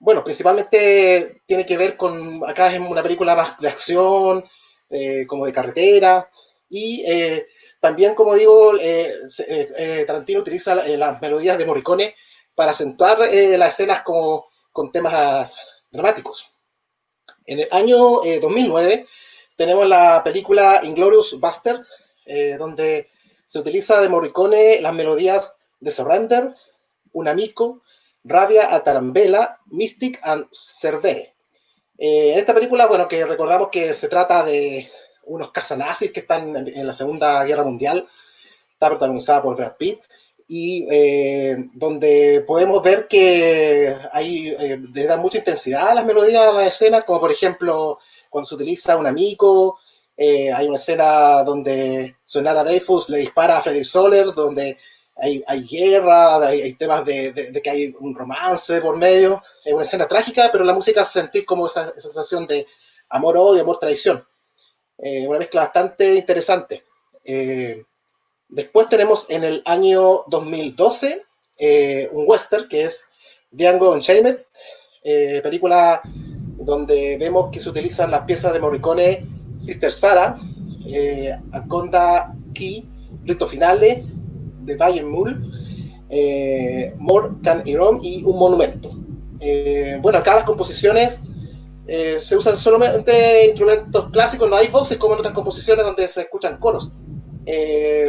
Bueno, principalmente tiene que ver con, acá es una película más de acción, como de carretera, y también, como digo, Tarantino utiliza las melodías de Morricone para acentuar las escenas con temas dramáticos. En el año 2009 tenemos la película Inglourious Basterds, donde se utiliza de Morricone las melodías de Surrender, Un Amico, Rabia a Tarambella, Mystic and Cervere. En esta película, bueno, que recordamos que se trata de unos cazanazis que están en la Segunda Guerra Mundial, está protagonizada por Brad Pitt, y donde podemos ver que ahí le dan mucha intensidad a las melodías a las escenas, como por ejemplo cuando se utiliza Un Amico, hay una escena donde Sonara Dreyfus le dispara a Frederick Soler, donde hay guerra, hay temas de que hay un romance por medio, es una escena trágica, pero la música hace sentir como esa sensación de amor-odio, amor-traición. Una mezcla bastante interesante. Después tenemos en el año 2012 un western que es Django Unchained, película donde vemos que se utilizan las piezas de Morricone, Sister Sarah, Aconda Key, Rito Finale, de Bayern Mull, More Can Iron y Un Monumento. Bueno, acá las composiciones se usan solamente instrumentos clásicos, no hay voces como en otras composiciones donde se escuchan coros.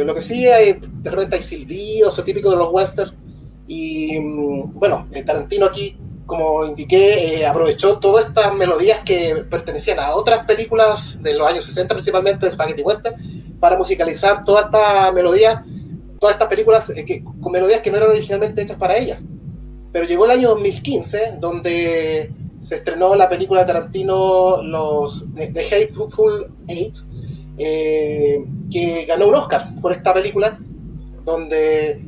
Lo que sí hay, de repente hay silbidos, o típico de los westerns, y bueno, Tarantino aquí, como indiqué, aprovechó todas estas melodías que pertenecían a otras películas de los años 60 principalmente, de Spaghetti Western, para musicalizar todas estas melodías, todas estas películas con melodías que no eran originalmente hechas para ellas. Pero llegó el año 2015, donde se estrenó la película de Tarantino, The Hateful Eight, que ganó un Oscar por esta película, donde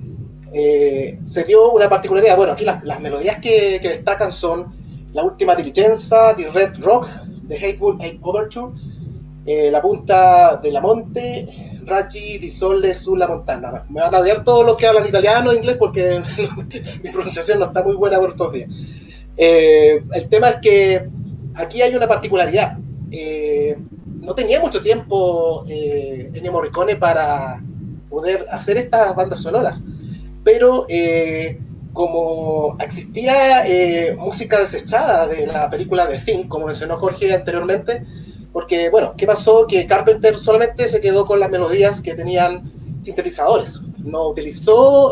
se dio una particularidad. Bueno, aquí las melodías que destacan son La Última Diligenza, The Red Rock, The Hateful Eight Overture, La Punta de la Monte, Raggi di Sole sulla Montana. Me van a odiar todos los que hablan italiano e inglés porque mi pronunciación no está muy buena por estos días. El tema es que aquí hay una particularidad. No tenía mucho tiempo Ennio Morricone para poder hacer estas bandas sonoras, pero como existía música desechada de la película The Thing, como mencionó Jorge anteriormente, porque, bueno, ¿qué pasó? Que Carpenter solamente se quedó con las melodías que tenían sintetizadores, no utilizó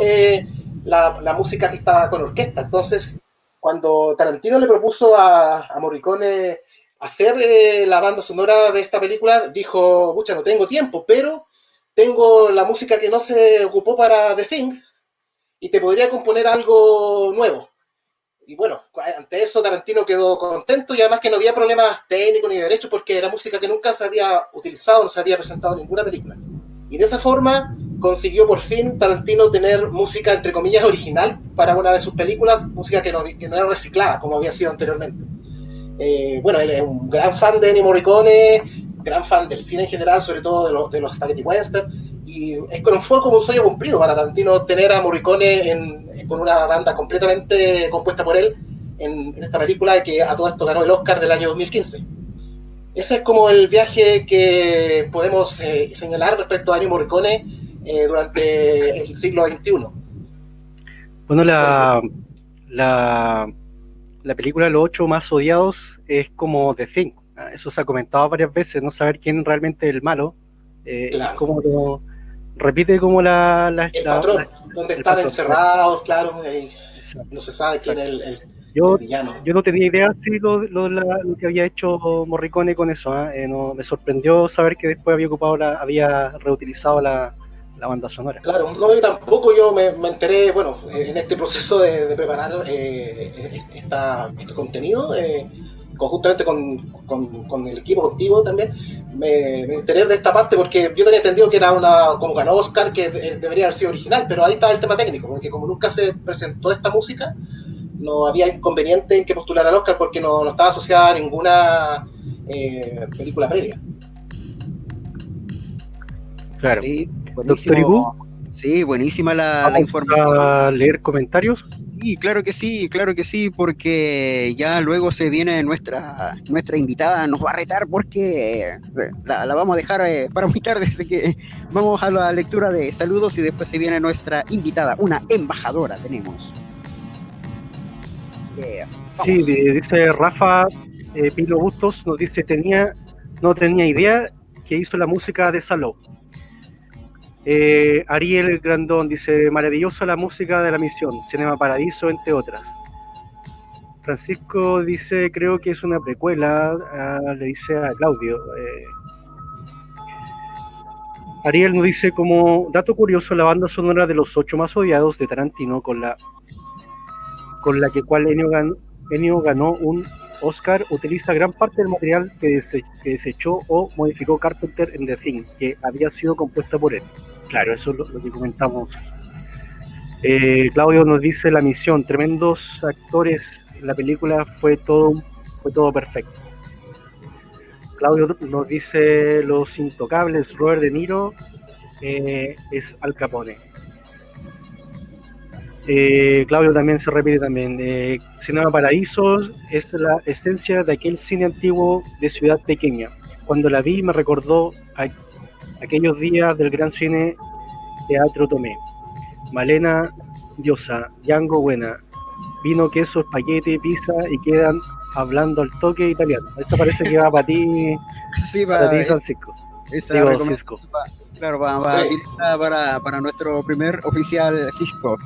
la música que estaba con orquesta. Entonces, cuando Tarantino le propuso a Morricone hacer la banda sonora de esta película, dijo, pucha, no tengo tiempo, pero tengo la música que no se ocupó para The Thing y te podría componer algo nuevo. Y bueno, ante eso Tarantino quedó contento y además que no había problemas técnicos ni de derechos porque era música que nunca se había utilizado, no se había presentado en ninguna película. Y de esa forma consiguió por fin Tarantino tener música entre comillas original para una de sus películas, música que no era reciclada como había sido anteriormente. Bueno, él es un gran fan de Ennio Morricone, gran fan del cine en general, sobre todo de los spaghetti western, y fue como un sueño cumplido para Tarantino tener a Morricone con una banda completamente compuesta por él en esta película que a todo esto ganó el Oscar del año 2015. Ese es como el viaje que podemos señalar respecto a Ennio Morricone durante el siglo XXI. Bueno, la película Los 8 más odiados es como The Thing. Eso se ha comentado varias veces, no saber quién realmente es el malo. Claro. Es como repite como el patrón, donde están patrón, encerrados, claro, no se sabe quién es el villano. Yo no tenía idea si lo que había hecho Morricone con eso. No, me sorprendió saber que después había reutilizado la banda sonora. Claro, no, yo tampoco, yo me enteré, bueno, en este proceso de preparar este contenido, conjuntamente con el equipo contigo también, me enteré de esta parte porque yo tenía entendido que era como ganó Oscar, que debería haber sido original, pero ahí está el tema técnico, porque como nunca se presentó esta música, no había inconveniente en que postulara al Oscar porque no estaba asociada a ninguna película previa. Claro. Sí, Doctor Ibu. Sí, buenísima la información. ¿A leer comentarios? Sí, claro que sí, porque ya luego se viene nuestra invitada, nos va a retar porque la vamos a dejar para muy tarde, así que vamos a la lectura de saludos y después se viene nuestra invitada, una embajadora tenemos. Sí, dice Rafa Pilo Bustos, nos dice, no tenía idea que hizo la música de Saló. Ariel Grandón dice, maravillosa la música de La Misión, Cinema Paradiso, entre otras. Francisco dice, creo que es una precuela, le dice a Claudio. Ariel nos dice, como dato curioso, la banda sonora de Los 8 más odiados de Tarantino, con la cual Ennio ganó un Oscar, utiliza gran parte del material que desechó o modificó Carpenter en The Thing, que había sido compuesta por él. Claro, eso es lo que comentamos. Claudio nos dice, La Misión, tremendos actores, la película fue todo perfecto. Claudio nos dice, Los Intocables, Robert De Niro es Al Capone. Claudio también se repite también, Cinema Paradiso es la esencia de aquel cine antiguo de ciudad pequeña. Cuando la vi me recordó aquellos días del gran cine Teatro Tomé. Malena diosa, Django buena, vino, queso, espagueti, pizza y quedan hablando al toque italiano. Eso parece que va para ti, sí, para ti, Francisco. Digo, Cisco. Claro, va sí. para nuestro primer oficial Cisco.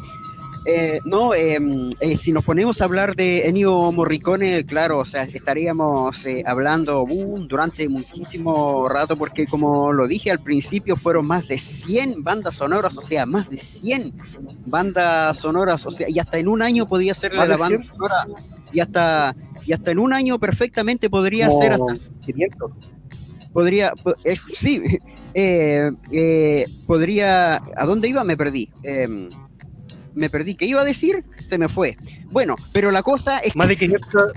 Si nos ponemos a hablar de Ennio Morricone, claro, o sea, estaríamos hablando durante muchísimo rato, porque como lo dije al principio, fueron más de 100 bandas sonoras, o sea, más de 100 bandas sonoras, o sea, y hasta en un año podía ser la banda sonora, y hasta en un año perfectamente podría ser hasta 500. Podría, podría, ¿a dónde iba? Me perdí, ¿qué iba a decir? Se me fue. Bueno, pero la cosa es más de 500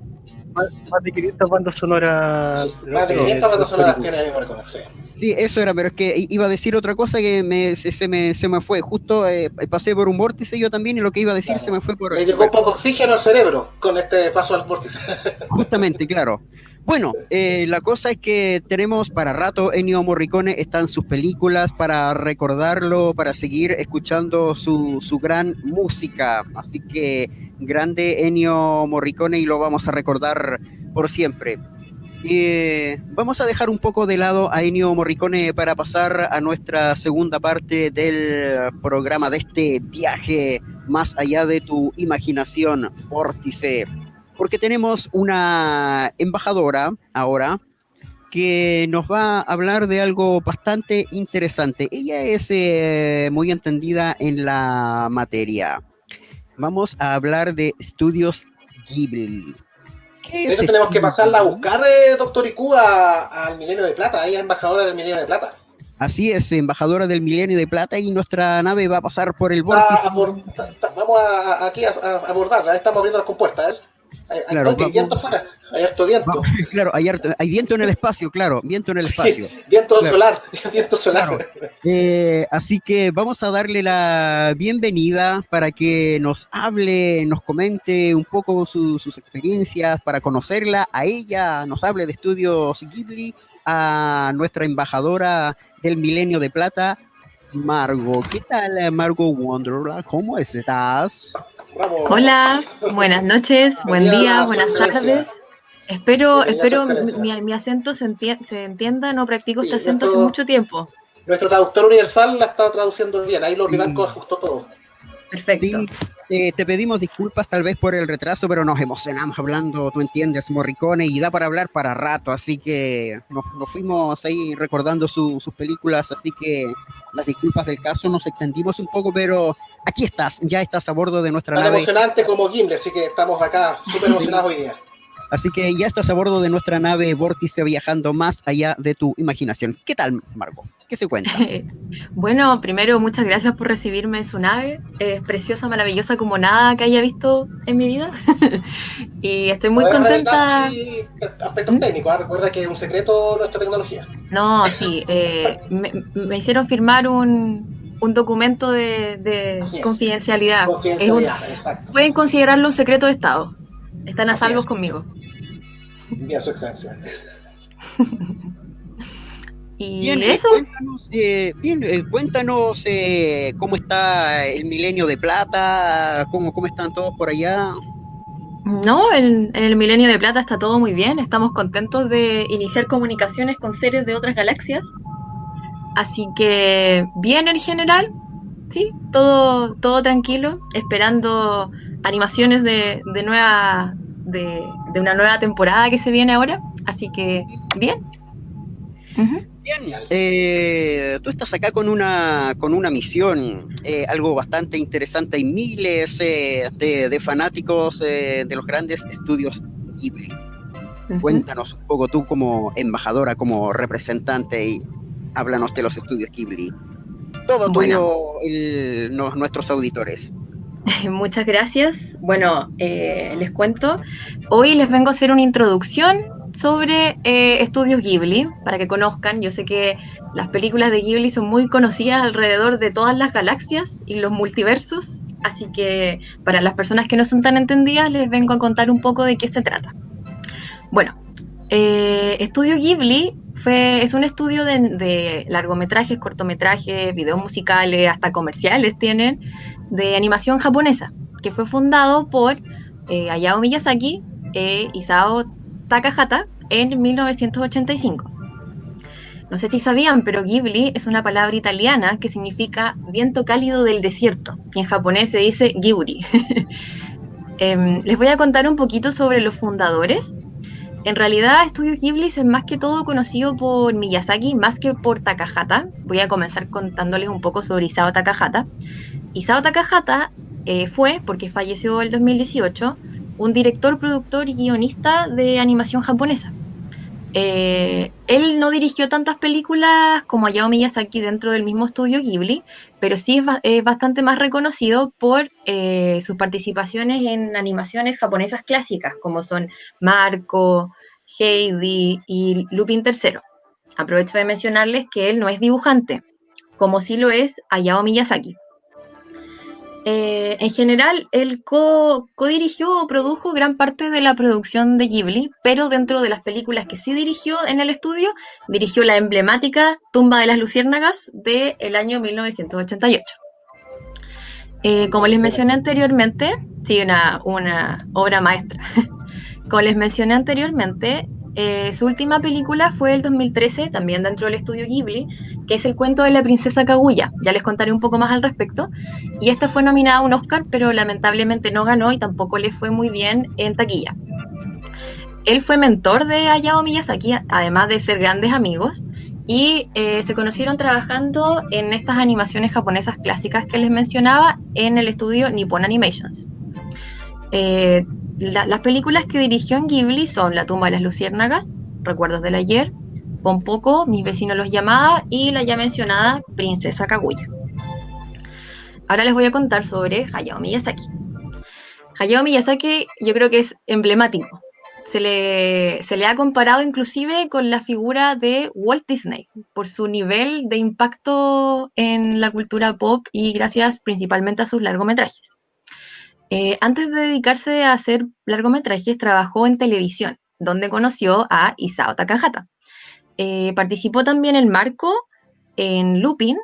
bandas sonoras. Más de 500 bandas sonoras tiene Ennio Morricone, sí. Sí, eso era, pero es que iba a decir otra cosa que se me fue. Justo pasé por un vórtice yo también y lo que iba a decir se me fue por... Me llegó un poco oxígeno al cerebro con este paso al vórtice. Justamente, claro. Bueno, la cosa es que tenemos para rato Ennio Morricone, están sus películas para recordarlo, para seguir escuchando su gran música. Así que grande Ennio Morricone y lo vamos a recordar por siempre. Vamos a dejar un poco de lado a Ennio Morricone para pasar a nuestra segunda parte del programa, de este viaje más allá de tu imaginación, Vórtice, porque tenemos una embajadora ahora que nos va a hablar de algo bastante interesante. Ella es muy entendida en la materia. Vamos a hablar de Estudios Ghibli. ¿Qué De es hecho, tenemos que Estudios pasarla a Ghibli? buscar, Doctor Iku, al Milenio de Plata. Ella es embajadora del Milenio de Plata. Así es, embajadora del Milenio de Plata, y nuestra nave va a pasar por el Está vórtice. a vamos aquí a abordarla. Estamos abriendo las compuertas. Claro, Hay viento afuera. Hay harto viento. claro, hay viento en el espacio, claro, viento en el Sí, espacio. viento Claro, solar. Viento solar. claro. Así que vamos a darle la bienvenida para que nos hable, nos comente un poco sus experiencias, para conocerla a ella, nos hable de Estudios Ghibli, a nuestra embajadora del Milenio de Plata, Margot. ¿Qué tal, Margot Wonderland? ¿Cómo estás? Bravo. Hola, buenas noches, buen Bienvenida día, a su buenas excelencia. tardes. Espero Bienvenida a su mi, excelencia. mi acento se entienda, no practico este Sí, acento hace mucho tiempo. nuestro traductor universal la está traduciendo bien. Ahí los Vivanco Sí. ajustó todo. Perfecto. Sí, te pedimos disculpas tal vez por el retraso, pero nos emocionamos hablando, tú entiendes, Morricone, y da para hablar para rato, así que nos fuimos ahí recordando sus películas, así que las disculpas del caso, nos extendimos un poco, pero aquí estás, ya estás a bordo de nuestra Tan nave. emocionante como Gimli, así que estamos acá súper emocionados hoy día. Así que ya estás a bordo de nuestra nave Vórtice, viajando más allá de tu imaginación. ¿Qué tal, Margot? ¿Qué se cuenta? Bueno, primero, muchas gracias por recibirme en su nave. Es preciosa, maravillosa como nada que haya visto en mi vida. Y estoy muy Podemos revelar contenta. aspectos técnicos. Recuerda que es un secreto nuestra tecnología. No, sí, me hicieron firmar un documento de Así es. confidencialidad. Confidencialidad, exacto. Pueden considerarlo un secreto de Estado. Están a Así salvo es. conmigo. Bien, su excelencia. Y Bien, eso, cuéntanos cómo está el Milenio de Plata, cómo están todos por allá. no, en el Milenio de Plata está todo muy bien. Estamos contentos de iniciar comunicaciones con seres de otras galaxias. Así que bien en general, sí, todo tranquilo, esperando animaciones de una nueva temporada que se viene ahora. Así que bien. Uh-huh. Bien, tú estás acá con una misión, algo bastante interesante. Hay miles de fanáticos de los grandes estudios Ghibli. Uh-huh. Cuéntanos un poco tú como embajadora, como representante, y háblanos de los estudios Ghibli. Todo Bueno. tuyo, nuestros auditores. Muchas gracias. Bueno, les cuento. Hoy les vengo a hacer una introducción sobre Estudios Ghibli, para que conozcan. Yo sé que las películas de Ghibli son muy conocidas alrededor de todas las galaxias y los multiversos, así que para las personas que no son tan entendidas, les vengo a contar un poco de qué se trata. Bueno, Estudio Ghibli es un estudio de largometrajes, cortometrajes, videos musicales, hasta comerciales tienen, de animación japonesa, que fue fundado por Hayao Miyazaki e Isao Takahata en 1985. No sé si sabían, pero Ghibli es una palabra italiana que significa viento cálido del desierto, y en japonés se dice Ghibli. Les voy a contar un poquito sobre los fundadores. En realidad, Estudio Ghibli es más que todo conocido por Miyazaki, más que por Takahata. Voy a comenzar contándoles un poco sobre Isao Takahata. Isao Takahata fue, porque falleció el 2018, un director, productor y guionista de animación japonesa. Él no dirigió tantas películas como Hayao Miyazaki dentro del mismo estudio Ghibli, pero sí es bastante más reconocido por sus participaciones en animaciones japonesas clásicas, como son Marco, Heidi y Lupin III. Aprovecho de mencionarles que él no es dibujante, como sí lo es Hayao Miyazaki. En general, él co-dirigió o produjo gran parte de la producción de Ghibli, pero dentro de las películas que sí dirigió en el estudio, dirigió la emblemática Tumba de las Luciérnagas del año 1988. Como les mencioné anteriormente, sí, una obra maestra. Como les mencioné anteriormente, su última película fue el 2013, también dentro del estudio Ghibli, que es El cuento de la princesa Kaguya. Ya les contaré un poco más al respecto. Y esta fue nominada a un Oscar, pero lamentablemente no ganó y tampoco le fue muy bien en taquilla. Él fue mentor de Hayao Miyazaki, además de ser grandes amigos, y se conocieron trabajando en estas animaciones japonesas clásicas que les mencionaba en el estudio Nippon Animations. Las películas que dirigió en Ghibli son La tumba de las luciérnagas, Recuerdos del ayer, Pompoko, Mis vecinos los llamaba y la ya mencionada Princesa Kaguya. Ahora les voy a contar sobre Hayao Miyazaki. Hayao Miyazaki yo creo que es emblemático. Se le ha comparado inclusive con la figura de Walt Disney por su nivel de impacto en la cultura pop y gracias principalmente a sus largometrajes. Antes de dedicarse a hacer largometrajes, trabajó en televisión, donde conoció a Isao Takahata. Participó también en Marco, en Lupin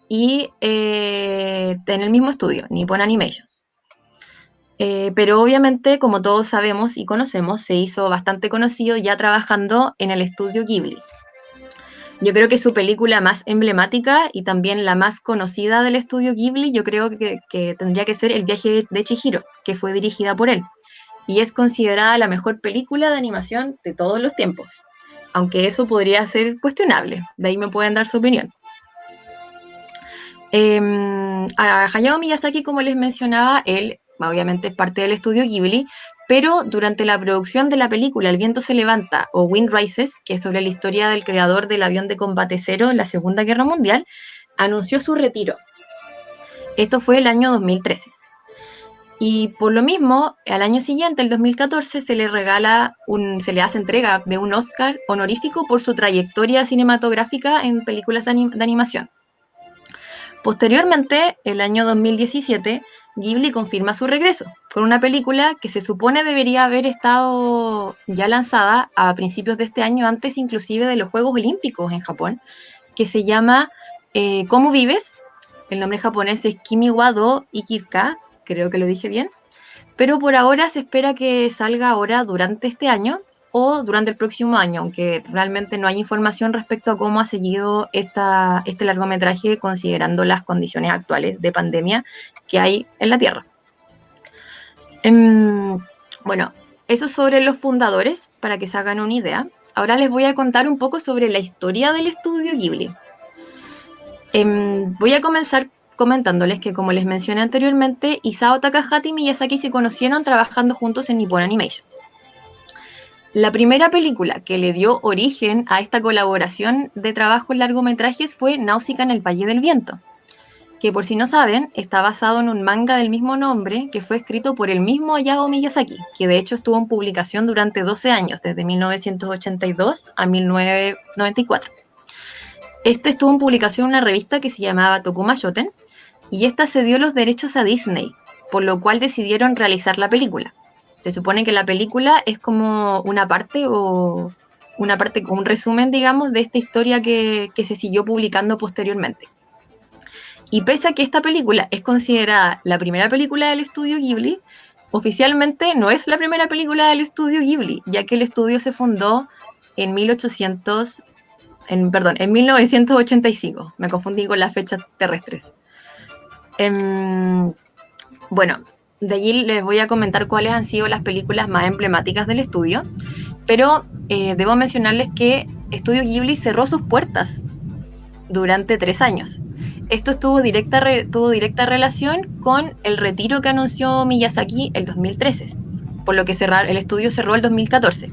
y en el mismo estudio, Nippon Animations. Pero obviamente, como todos sabemos y conocemos, se hizo bastante conocido ya trabajando en el estudio Ghibli. Yo creo que su película más emblemática y también la más conocida del estudio Ghibli, yo creo que tendría que ser El viaje de Chihiro, que fue dirigida por él. Y es considerada la mejor película de animación de todos los tiempos. Aunque eso podría ser cuestionable. De ahí me pueden dar su opinión. A Hayao Miyazaki, como les mencionaba, él obviamente es parte del estudio Ghibli, pero durante la producción de la película El viento se levanta o Wind Rises, que es sobre la historia del creador del avión de combate cero en la Segunda Guerra Mundial, anunció su retiro. Esto fue el año 2013. Y por lo mismo, al año siguiente, el 2014, se le hace entrega de un Oscar honorífico por su trayectoria cinematográfica en películas de animación. Posteriormente, el año 2017, Ghibli confirma su regreso con una película que se supone debería haber estado ya lanzada a principios de este año, antes inclusive de los Juegos Olímpicos en Japón, que se llama ¿Cómo vives? El nombre japonés es Kimi wa do Ikika, creo que lo dije bien, pero por ahora se espera que salga ahora durante este año o durante el próximo año, aunque realmente no hay información respecto a cómo ha seguido este largometraje considerando las condiciones actuales de pandemia que hay en la Tierra. Bueno, eso sobre los fundadores, para que se hagan una idea. Ahora les voy a contar un poco sobre la historia del estudio Ghibli. Voy a comenzar comentándoles que, como les mencioné anteriormente, Isao Takahata y Miyazaki se conocieron trabajando juntos en Nippon Animations. La primera película que le dio origen a esta colaboración de trabajo en largometrajes fue Náusica en el Valle del Viento, que por si no saben, está basado en un manga del mismo nombre que fue escrito por el mismo Hayao Miyazaki, que de hecho estuvo en publicación durante 12 años, desde 1982 a 1994. Este estuvo en publicación en una revista que se llamaba Tokuma Shoten, y esta cedió los derechos a Disney, por lo cual decidieron realizar la película. Se supone que la película es como una parte como un resumen, digamos, de esta historia que se siguió publicando posteriormente. Y pese a que esta película es considerada la primera película del estudio Ghibli, oficialmente no es la primera película del estudio Ghibli, ya que el estudio se fundó en 1985. Me confundí con las fechas terrestres. Bueno, de allí les voy a comentar cuáles han sido las películas más emblemáticas del estudio, pero debo mencionarles que Estudio Ghibli cerró sus puertas durante 3 años. Esto tuvo directa relación con el retiro que anunció Miyazaki el 2013, por lo que el estudio cerró el 2014.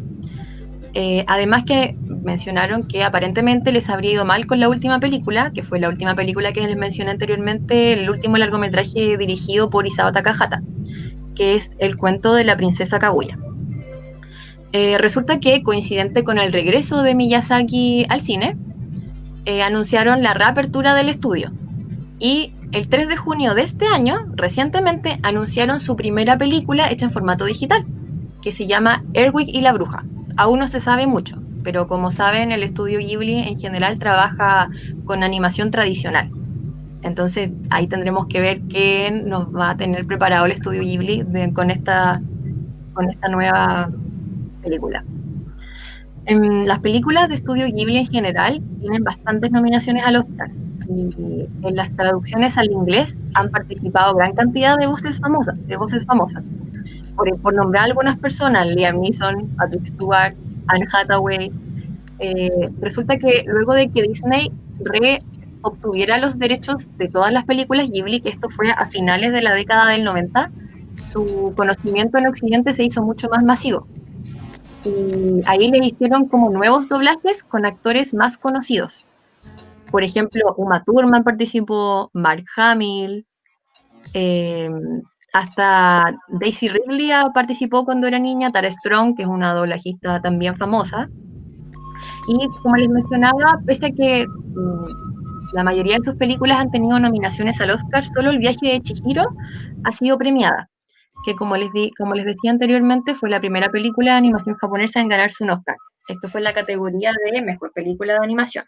Además que mencionaron que aparentemente les habría ido mal con la última película, que fue la última película que les mencioné anteriormente, el último largometraje dirigido por Isao Takahata, que es El cuento de la princesa Kaguya. Resulta que, coincidente con el regreso de Miyazaki al cine, anunciaron la reapertura del estudio. Y el 3 de junio de este año, recientemente, anunciaron su primera película hecha en formato digital, que se llama Erwin y la bruja. Aún no se sabe mucho, pero como saben, el estudio Ghibli en general trabaja con animación tradicional. Entonces ahí tendremos que ver qué nos va a tener preparado el estudio Ghibli con esta nueva película. Las películas de estudio Ghibli en general tienen bastantes nominaciones al Oscar. Y en las traducciones al inglés han participado gran cantidad de voces famosas, Por nombrar algunas personas, Liam Neeson, Patrick Stewart, Anne Hathaway. Resulta que luego de que Disney obtuviera los derechos de todas las películas Ghibli, que esto fue a finales de la década del 90, su conocimiento en Occidente se hizo mucho más masivo. Y ahí le hicieron como nuevos doblajes con actores más conocidos. Por ejemplo, Uma Thurman participó, Mark Hamill, hasta Daisy Ridley participó cuando era niña, Tara Strong, que es una doblajista también famosa. Y como les mencionaba, pese a que la mayoría de sus películas han tenido nominaciones al Oscar, solo El viaje de Chihiro ha sido premiada, que como les decía anteriormente, fue la primera película de animación japonesa en ganarse un Oscar. Esto fue en la categoría de Mejor Película de Animación.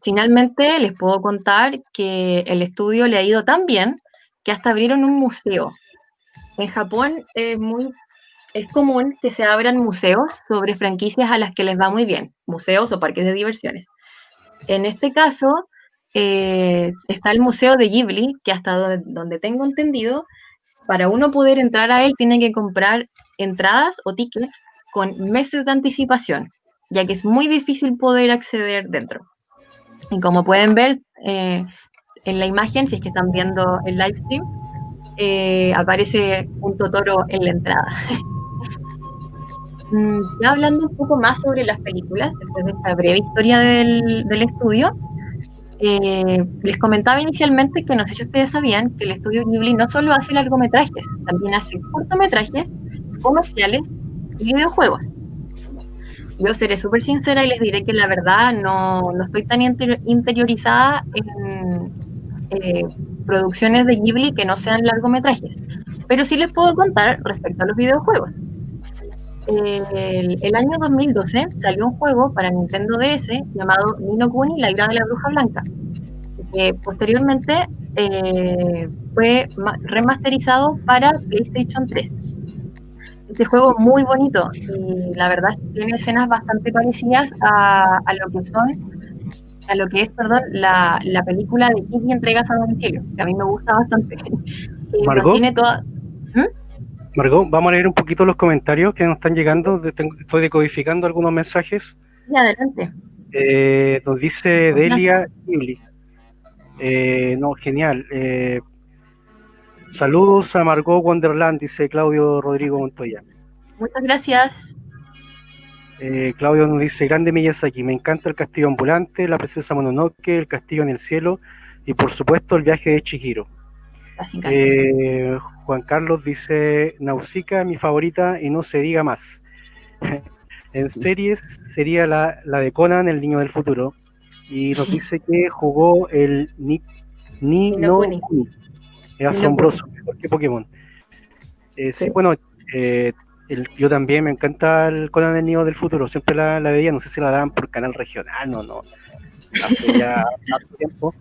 Finalmente, les puedo contar que el estudio le ha ido tan bien que hasta abrieron un museo. En Japón es común que se abran museos sobre franquicias a las que les va muy bien, museos o parques de diversiones. En este caso, está el Museo de Ghibli, que hasta donde tengo entendido, para uno poder entrar a él tiene que comprar entradas o tickets con meses de anticipación, ya que es muy difícil poder acceder dentro. Y como pueden ver en la imagen, si es que están viendo el live stream, aparece un Totoro en la entrada. Ya hablando un poco más sobre las películas, después de esta breve historia del estudio, les comentaba inicialmente que no sé si ustedes sabían que el estudio Ghibli no solo hace largometrajes, también hace cortometrajes, comerciales y videojuegos. Yo seré súper sincera y les diré que la verdad no estoy tan interiorizada en producciones de Ghibli que no sean largometrajes, pero sí les puedo contar respecto a los videojuegos. El año 2012 salió un juego para Nintendo DS llamado Ni no Kuni, la ira de la bruja blanca, que posteriormente fue remasterizado para PlayStation 3. Este juego muy bonito y la verdad tiene escenas bastante parecidas a lo que es la película de Kiki Entregas a Domicilio, que a mí me gusta bastante. ¿Margot? ¿Mm? Margot, vamos a leer un poquito los comentarios que nos están llegando. Estoy decodificando algunos mensajes. Y adelante. Nos dice Delia Ghibli. No, genial. Saludos a Margot Wonderland, dice Claudio Rodrigo Montoya. Muchas gracias. Claudio nos dice, grande Miyazaki, me encanta el castillo ambulante, la princesa Mononoke, el castillo en el cielo y por supuesto el viaje de Chihiro. Juan Carlos dice, Nausicaa, mi favorita y no se diga más. En series sería la de Conan, el niño del futuro, y nos dice que jugó el Ni no Kuni. Es asombroso, mejor que Pokémon. Sí, bueno, yo también me encanta el Conan, el niño del futuro, siempre la veía, no sé si la daban por canal regional, no, hace ya harto tiempo.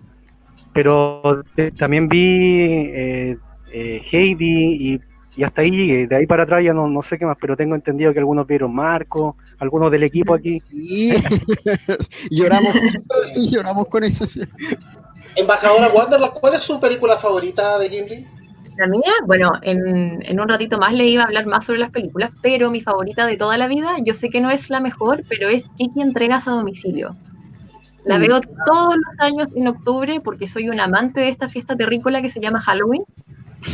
Pero también vi Heidi y hasta ahí llegué. De ahí para atrás ya no sé qué más, pero tengo entendido que algunos vieron Marco, algunos del equipo aquí. Sí. lloramos con eso. Sí. Embajadora Wanderland, ¿cuál es su película favorita de Ghibli? La mía, bueno, en un ratito más le iba a hablar más sobre las películas, pero mi favorita de toda la vida, yo sé que no es la mejor, pero es Kiki Entregas a Domicilio. La veo todos los años en octubre porque soy un amante de esta fiesta terrícola que se llama Halloween.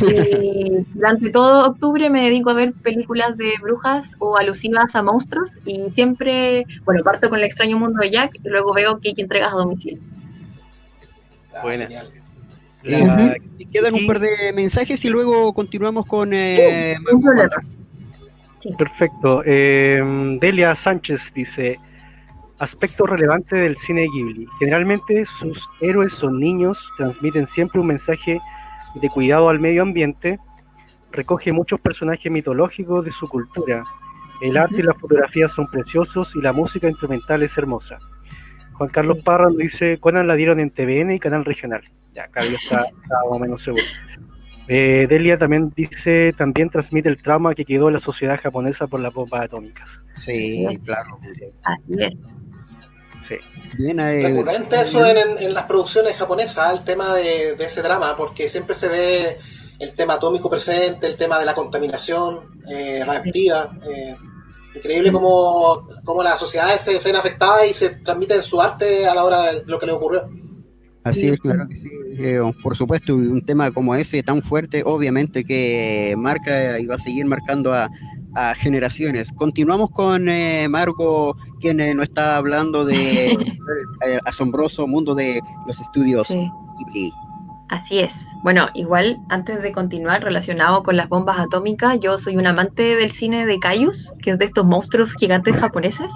Y durante todo octubre me dedico a ver películas de brujas o alusivas a monstruos y siempre, bueno, parto con El extraño mundo de Jack y luego veo Kiki Entregas a Domicilio. Buena. Quedan un par de mensajes y luego continuamos con... Sí. Perfecto. Delia Sánchez dice... Aspecto relevante del cine Ghibli. Generalmente sus héroes son niños, transmiten siempre un mensaje de cuidado al medio ambiente, recoge muchos personajes mitológicos de su cultura. El arte y la fotografía son preciosos y la música instrumental es hermosa. Juan Carlos Parra nos dice, Conan la dieron en TVN y Canal Regional. Ya, acá ya está más o menos seguro. Delia también dice, también transmite el trauma que quedó en la sociedad japonesa por las bombas atómicas. Sí, Así es. claro. Así es. Sí. Bien, Recurrente eso en las producciones japonesas, el tema de ese drama, porque siempre se ve el tema atómico presente, el tema de la contaminación reactiva. Increíble cómo las sociedades se ven afectadas y se transmiten su arte a la hora de lo que les ocurrió. así es, claro que sí. Por supuesto, un tema como ese tan fuerte, obviamente que marca y va a seguir marcando a generaciones. Continuamos con Marco, quien nos está hablando de asombroso mundo de los estudios Sí. Ghibli. Así es. Bueno, igual antes de continuar relacionado con las bombas atómicas, yo soy un amante del cine de kaijus, que es de estos monstruos gigantes japoneses.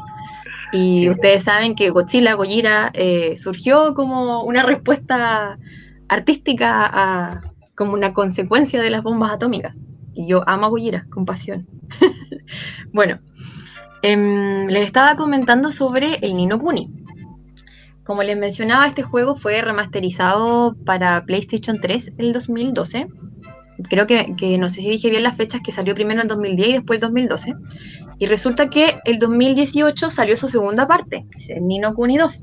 Y ustedes saben que Godzilla, Gojira, surgió como una respuesta artística como una consecuencia de las bombas atómicas. Y yo amo a Gojira con pasión. Bueno, les estaba comentando sobre el Ni no Kuni. Como les mencionaba, este juego fue remasterizado para PlayStation 3 el 2012. Creo que no sé si dije bien las fechas, que salió primero en 2010 y después el 2012. Y resulta que el 2018 salió su segunda parte, que es el Ni no Kuni 2.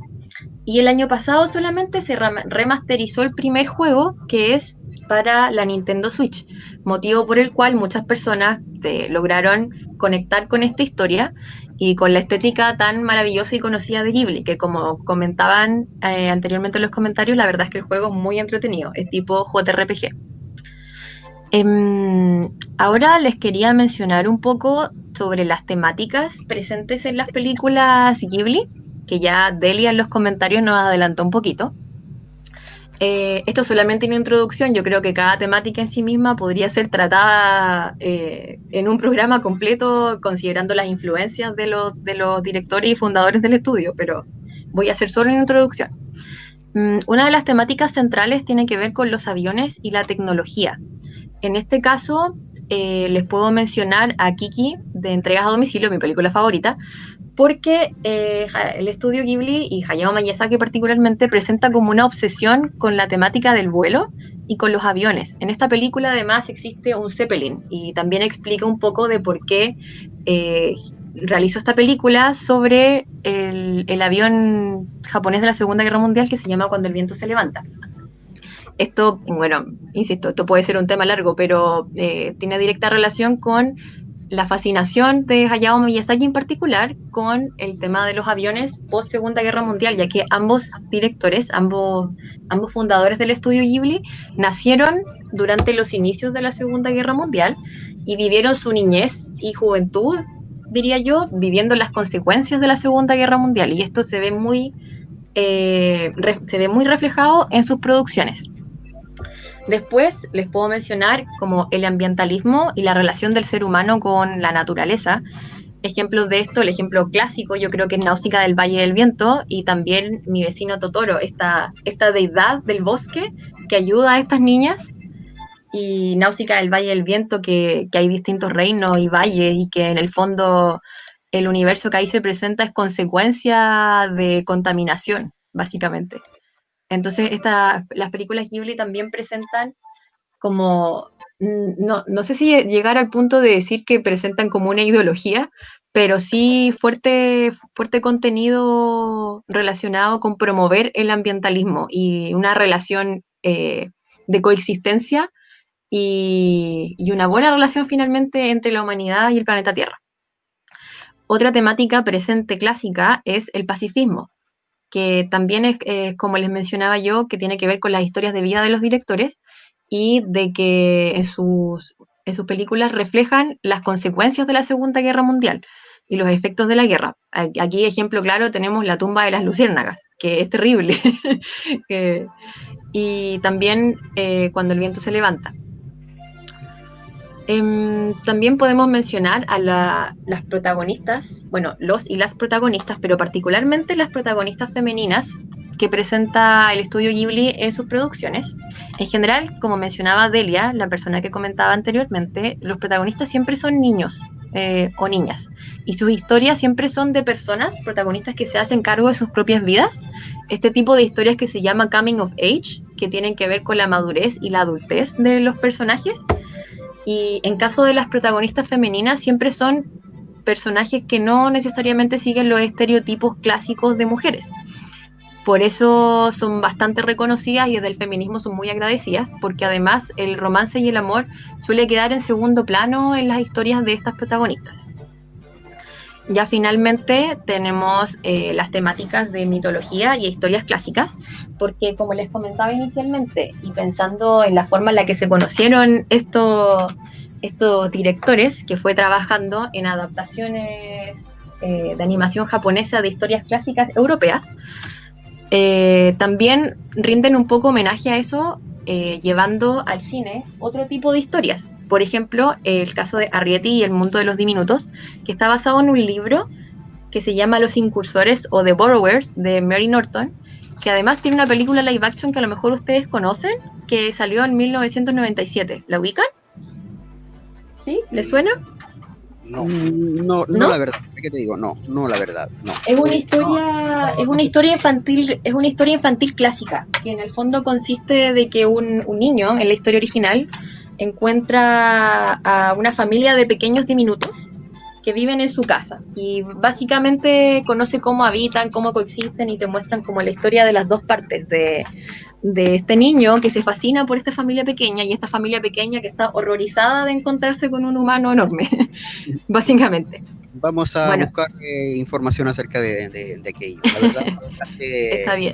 Y el año pasado solamente se remasterizó el primer juego, que es para la Nintendo Switch, motivo por el cual muchas personas lograron conectar con esta historia y con la estética tan maravillosa y conocida de Ghibli, que como comentaban anteriormente en los comentarios, la verdad es que el juego es muy entretenido, es tipo JRPG. Ahora les quería mencionar un poco sobre las temáticas presentes en las películas Ghibli, que ya Delia en los comentarios nos adelantó un poquito. Esto es solamente una introducción, yo creo que cada temática en sí misma podría ser tratada en un programa completo, considerando las influencias de los directores y fundadores del estudio, pero voy a hacer solo una introducción. Una de las temáticas centrales tiene que ver con los aviones y la tecnología. En este caso, les puedo mencionar a Kiki de Entregas a Domicilio, mi película favorita, porque el estudio Ghibli y Hayao Miyazaki particularmente presenta como una obsesión con la temática del vuelo y con los aviones. En esta película además existe un Zeppelin y también explica un poco de por qué realizó esta película sobre el avión japonés de la Segunda Guerra Mundial que se llama Cuando el viento se levanta. Esto, bueno, insisto, esto puede ser un tema largo, pero tiene directa relación con la fascinación de Hayao Miyazaki en particular con el tema de los aviones post Segunda Guerra Mundial, ya que ambos directores, ambos fundadores del estudio Ghibli, nacieron durante los inicios de la Segunda Guerra Mundial y vivieron su niñez y juventud, diría yo, viviendo las consecuencias de la Segunda Guerra Mundial. Y esto se ve muy reflejado en sus producciones. Después les puedo mencionar como el ambientalismo y la relación del ser humano con la naturaleza. Ejemplos de esto, el ejemplo clásico yo creo que es Náusica del Valle del Viento y también Mi vecino Totoro, esta deidad del bosque que ayuda a estas niñas, y Náusica del Valle del Viento que hay distintos reinos y valles y que en el fondo el universo que ahí se presenta es consecuencia de contaminación, básicamente. Entonces, las películas Ghibli también presentan como, no sé si llegar al punto de decir que presentan como una ideología, pero sí fuerte contenido relacionado con promover el ambientalismo y una relación de coexistencia y una buena relación finalmente entre la humanidad y el planeta Tierra. Otra temática presente clásica es el pacifismo, que también es, como les mencionaba yo, que tiene que ver con las historias de vida de los directores y de que en sus películas reflejan las consecuencias de la Segunda Guerra Mundial y los efectos de la guerra. Aquí, ejemplo claro, tenemos La tumba de las luciérnagas, que es terrible, y también Cuando el viento se levanta. También podemos mencionar a las protagonistas, bueno, los y las protagonistas, pero particularmente las protagonistas femeninas que presenta el estudio Ghibli en sus producciones. En general, como mencionaba Delia, la persona que comentaba anteriormente, los protagonistas siempre son niños. o niñas. Y sus historias siempre son de personas, protagonistas que se hacen cargo de sus propias vidas. Este tipo de historias que se llama coming of age, que tienen que ver con la madurez y la adultez de los personajes. Y en caso de las protagonistas femeninas, siempre son personajes que no necesariamente siguen los estereotipos clásicos de mujeres. Por eso son bastante reconocidas y desde el feminismo son muy agradecidas, porque además el romance y el amor suele quedar en segundo plano en las historias de estas protagonistas. Ya finalmente tenemos las temáticas de mitología y historias clásicas, porque como les comentaba inicialmente, y pensando en la forma en la que se conocieron estos directores, que fue trabajando en adaptaciones de animación japonesa de historias clásicas europeas, también rinden un poco homenaje a eso, llevando al cine otro tipo de historias. Por ejemplo, el caso de Arrietty y el mundo de los diminutos, que está basado en un libro que se llama Los Incursores o The Borrowers, de Mary Norton, que además tiene una película live action que a lo mejor ustedes conocen, que salió en 1997. ¿La ubican? ¿Sí? ¿Les suena? No. No, ¿No? la verdad, ¿qué te digo? No, la verdad, no. Es una historia infantil clásica, que en el fondo consiste de que un niño, en la historia original, encuentra a una familia de pequeños diminutos que viven en su casa y básicamente conoce cómo habitan, cómo coexisten y te muestran como la historia de las dos partes de este niño que se fascina por esta familia pequeña y esta familia pequeña que está horrorizada de encontrarse con un humano enorme, básicamente. Vamos a Bueno, buscar información acerca de aquello. La verdad, está bien.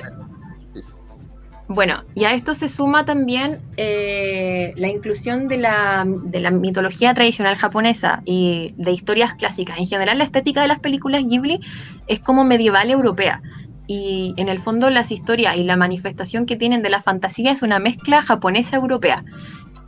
Bueno, y a esto se suma también la inclusión de la mitología tradicional japonesa y de historias clásicas. En general, la estética de las películas Ghibli es como medieval europea. Y en el fondo las historias y la manifestación que tienen de la fantasía es una mezcla japonesa-europea.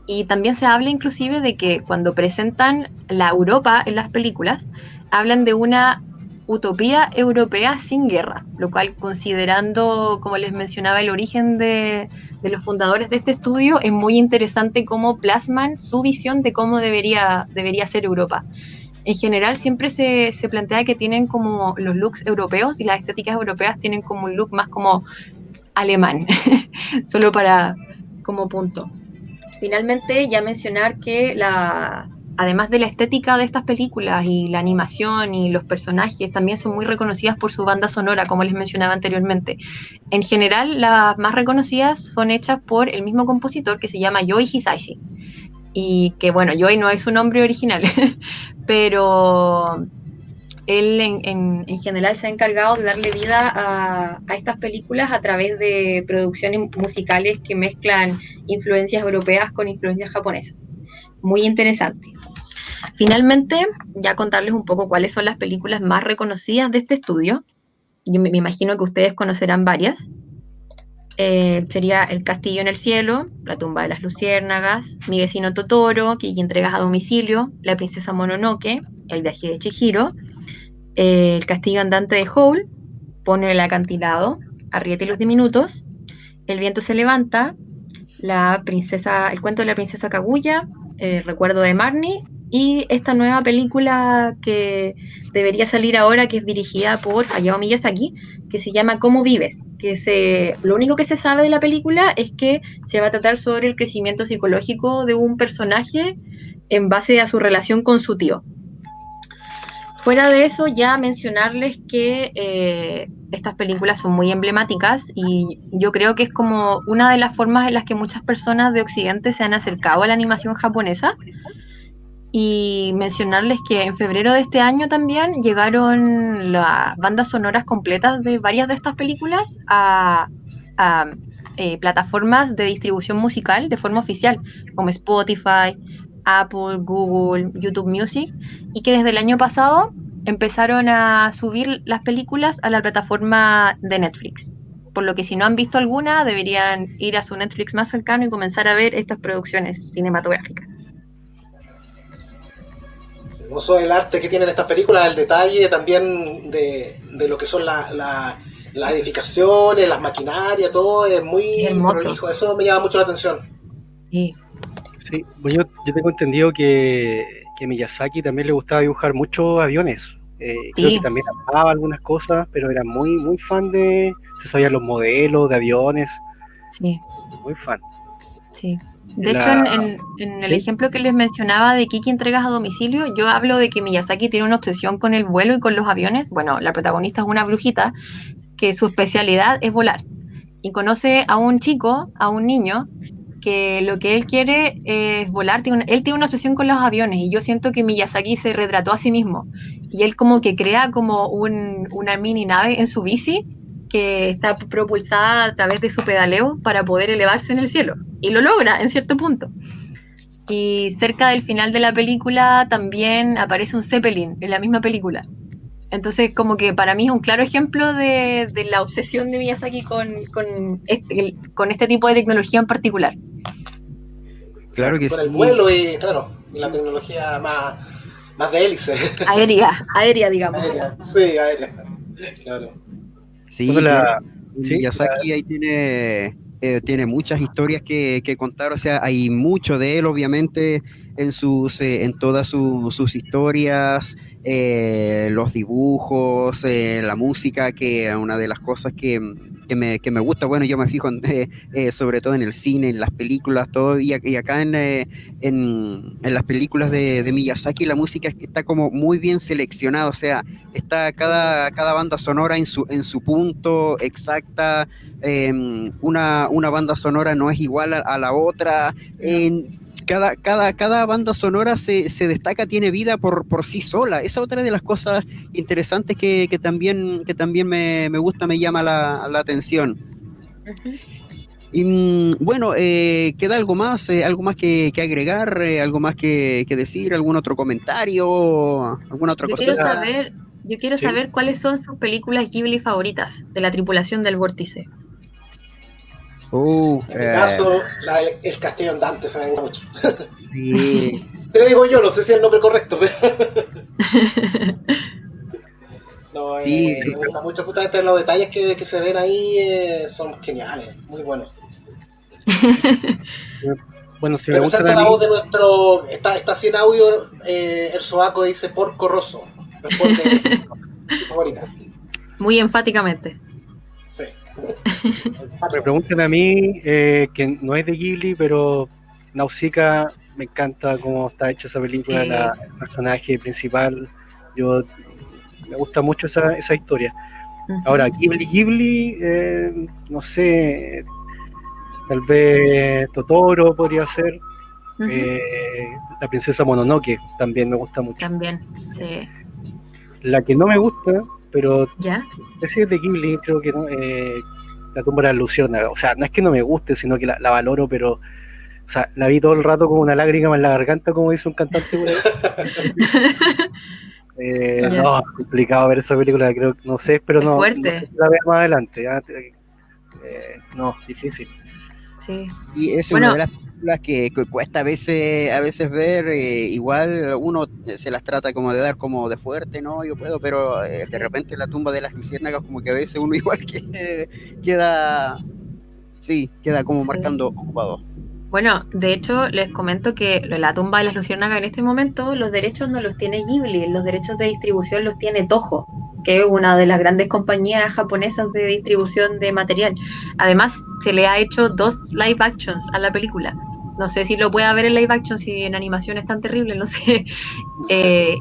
Y también se habla inclusive de que cuando presentan la Europa en las películas, hablan de una utopía europea sin guerra, lo cual, considerando, como les mencionaba, el origen de los fundadores de este estudio, es muy interesante cómo plasman su visión de cómo debería ser Europa. En general siempre se plantea que tienen como los looks europeos y las estéticas europeas tienen como un look más como alemán, solo para como punto. Finalmente, ya mencionar que además de la estética de estas películas y la animación y los personajes, también son muy reconocidas por su banda sonora, como les mencionaba anteriormente. En general, las más reconocidas son hechas por el mismo compositor que se llama Yoi Hisaishi. Y que, bueno, Yoi no es su nombre original, pero él en general se ha encargado de darle vida a estas películas a través de producciones musicales que mezclan influencias europeas con influencias japonesas. Muy interesante. Finalmente, ya contarles un poco cuáles son las películas más reconocidas de este estudio. Yo me imagino que ustedes conocerán varias. Sería El castillo en el cielo, La tumba de las luciérnagas, Mi vecino Totoro, Kiki entregas a domicilio, La princesa Mononoke, El viaje de Chihiro, El castillo andante de Howl, Pone el acantilado, Arrietty y los diminutos, El viento se levanta, El cuento de la princesa Kaguya, El recuerdo de Marnie, y esta nueva película que debería salir ahora, que es dirigida por Hayao Miyazaki, que se llama ¿Cómo vives? Lo único que se sabe de la película es que se va a tratar sobre el crecimiento psicológico de un personaje en base a su relación con su tío. Fuera de eso, ya mencionarles que estas películas son muy emblemáticas y yo creo que es como una de las formas en las que muchas personas de Occidente se han acercado a la animación japonesa. Y mencionarles que en febrero de este año también llegaron las bandas sonoras completas de varias de estas películas a plataformas de distribución musical de forma oficial, como Spotify, Apple, Google, YouTube Music, y que desde el año pasado empezaron a subir las películas a la plataforma de Netflix. Por lo que si no han visto alguna, deberían ir a su Netflix más cercano y comenzar a ver estas producciones cinematográficas. Hermoso el arte que tienen estas películas, el detalle también de lo que son las edificaciones, las maquinarias, todo es muy prolijo. Eso me llama mucho la atención. Sí. Sí, bueno, yo tengo entendido que que Miyazaki también le gustaba dibujar muchos aviones. Creo Sí. que también amaba algunas cosas, pero era muy, muy fan se sabía los modelos de aviones, Sí, muy fan. sí. De hecho, La, en el ¿Sí? ejemplo que les mencionaba de Kiki entregas a domicilio, yo hablo de que Miyazaki tiene una obsesión con el vuelo y con los aviones. Bueno, la protagonista es una brujita que su especialidad es volar. Y conoce a un chico, a un niño, que lo que él quiere es volar. Él tiene una obsesión con los aviones y yo siento que Miyazaki se retrató a sí mismo. Y él como que crea como una mini nave en su bici que está propulsada a través de su pedaleo para poder elevarse en el cielo. Y lo logra en cierto punto. Y cerca del final de la película también aparece un Zeppelin en la misma película. Entonces, como que para mí es un claro ejemplo de la obsesión de Miyazaki con este tipo de tecnología en particular. Claro que Con el sí. vuelo y, claro, y la tecnología más de hélice. Aérea, digamos. Aérea, sí, aérea. Claro. Bueno, Sí, claro. sí, Miyazaki ahí tiene muchas historias que contar, o sea, hay mucho de él, obviamente, en todas sus historias, los dibujos, la música, que es una de las cosas que me gusta. Bueno, yo me fijo sobre todo en el cine, en las películas, todo, y acá en las películas de Miyazaki la música está como muy bien seleccionada, o sea, está cada banda sonora en su punto exacta. Una banda sonora no es igual a la otra. Cada banda sonora se destaca, tiene vida por sí sola. Esa es otra de las cosas interesantes que también me gusta, me llama la atención. Ujú. Y bueno, ¿queda algo más que agregar, algo más que decir, algún otro comentario, alguna otra Yo quiero cosita? saber, yo quiero sí. saber cuáles son sus películas Ghibli favoritas de la tripulación del vórtice. En mi caso, el castillo andante se me gusta mucho. Sí, Te digo yo, no sé si es el nombre correcto, pero no, sí, me gusta mucho justamente los detalles que se ven ahí, son geniales, muy buenos. Bueno, si me gustan Representa a la voz mí, de nuestro, está así en audio, el sobaco dice Porco Rosso, responde su favorita. Muy enfáticamente. Sí. me preguntan a mí, que no es de Ghibli, pero Nausicaa, me encanta cómo está hecha esa película, Sí. el personaje principal, yo me gusta mucho esa historia. Ahora, Ujú. Ghibli, no sé, tal vez Totoro podría ser, Ujú. la princesa Mononoke también me gusta mucho. También, sí. La que no me gusta, pero ¿Ya? es de Ghibli, creo que no, la tumba de la luciérnaga. O sea, no es que no me guste, sino que la valoro, pero o sea, la vi todo el rato con una lágrima en la garganta, como dice un cantante por ahí. Ya. No, es complicado ver esa película, creo, no sé, pero Es no sé fuerte, si la vea más adelante. No, difícil. sí. y es una Bueno, de las películas que cuesta a veces ver, igual uno se las trata como de dar como de fuerte, no, yo puedo, pero de sí. repente la tumba de las luciérnagas como que a veces uno igual que queda, sí, queda como Sí. marcando ocupado. Bueno, de hecho, les comento que la tumba de las luciérnagas en este momento, los derechos no los tiene Ghibli, los derechos de distribución los tiene Toho, que es una de las grandes compañías japonesas de distribución de material. Además, se le ha hecho 2 live actions a la película. No sé si lo pueda ver en live action, si en animación es tan terrible, no sé.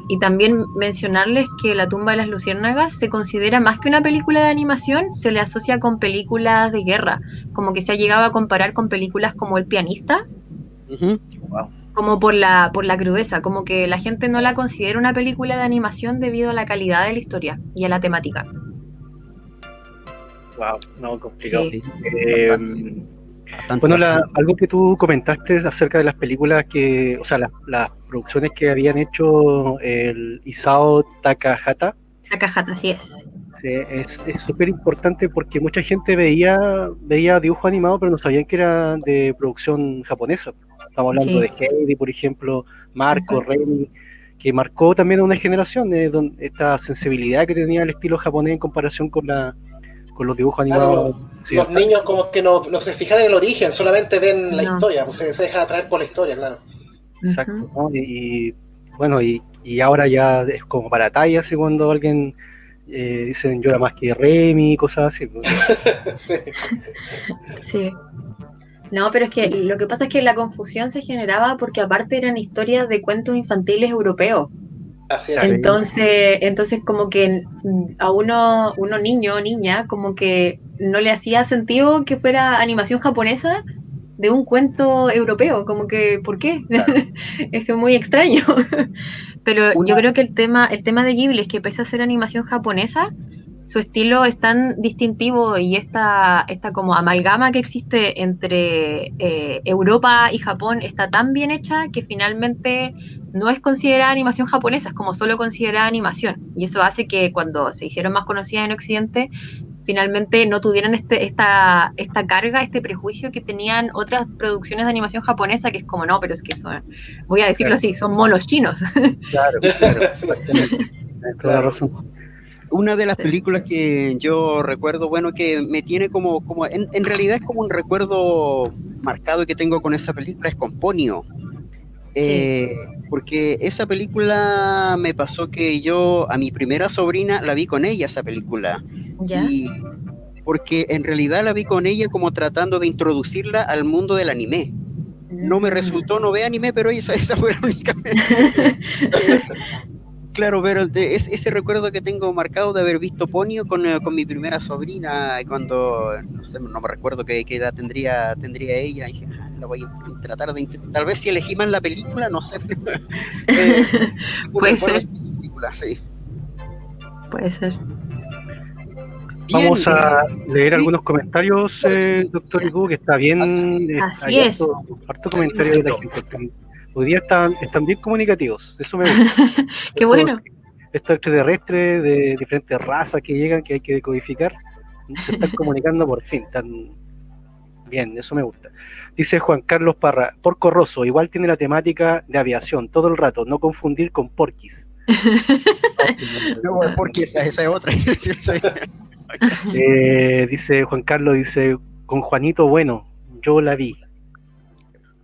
Y también mencionarles que La tumba de las luciérnagas se considera más que una película de animación, se le asocia con películas de guerra, como que se ha llegado a comparar con películas como El pianista, Ujú. Wow, como por la crudeza, como que la gente no la considera una película de animación debido a la calidad de la historia y a la temática. wow, no, complicado. Sí. Sí, Eh, bastante, bueno, bastante. algo que tú comentaste acerca de las películas o sea, las producciones que habían hecho el Isao Takahata. Takahata, así es. Sí, es súper importante porque mucha gente veía dibujo animado, pero no sabían que era de producción japonesa. Estamos hablando Sí. de Heidi, por ejemplo, Marco, Ujú. Remy, que marcó también a una generación, esta sensibilidad que tenía el estilo japonés en comparación con los dibujos Claro, animados los occidentales. niños como que no se fijan en el origen, solamente ven la No. historia, pues se dejan atraer por la historia, claro. Exacto, Ujú. ¿no? bueno, y ahora ya es como para talla, así cuando alguien dicen llora más que Remy, cosas así. Pues. Sí, Sí. No, pero es que lo que pasa es que la confusión se generaba porque aparte eran historias de cuentos infantiles europeos. así es. Sí. Entonces como que a uno niño o niña, como que no le hacía sentido que fuera animación japonesa de un cuento europeo, como que, ¿por qué? Es que es muy extraño. Pero yo Una, creo que el tema de Ghibli es que pese a ser animación japonesa, su estilo es tan distintivo y esta como amalgama que existe entre Europa y Japón está tan bien hecha que finalmente no es considerada animación japonesa, es como solo considerada animación. Y eso hace que cuando se hicieron más conocidas en Occidente, finalmente no tuvieran esta carga, este prejuicio que tenían otras producciones de animación japonesa, que es como, no, pero es que son, voy a decirlo Claro, así, son monos chinos. claro, Sí, exactamente. Tienes toda la claro. razón. una de las Sí. películas que yo recuerdo, bueno, que me tiene en realidad es como un recuerdo marcado que tengo con esa película, es con Ponyo. Sí, Porque esa película me pasó que yo a mi primera sobrina la vi con ella, esa película. ¿ya? Y porque en realidad la vi con ella como tratando de introducirla al mundo del anime. No me Mm. resultó, no ve anime, pero esa fue la única vez. Claro, pero ese recuerdo que tengo marcado de haber visto Ponyo con mi primera sobrina, cuando, no sé, no me recuerdo qué edad tendría ella, y dije, la voy a tratar de... Tal vez si elegí mal la película, no sé, eh, tengo un Puede recuerdo ser, de esa película, sí. puede ser. Bien, Vamos a leer sí, algunos comentarios, claro que sí. doctor Igu, que está bien, Así hay es. harto Está bien comentario de la nutrito. gente. Hoy día están bien comunicativos, eso me gusta. Qué Estos, bueno. estos extraterrestres de diferentes razas que llegan, que hay que decodificar, se están comunicando por fin, están bien, eso me gusta. Dice Juan Carlos Parra, Porco Rosso, igual tiene la temática de aviación todo el rato, no confundir con Porquis. No, porque esa es otra. Sí, sí. Dice Juan Carlos, dice, con Juanito Bueno, yo la vi.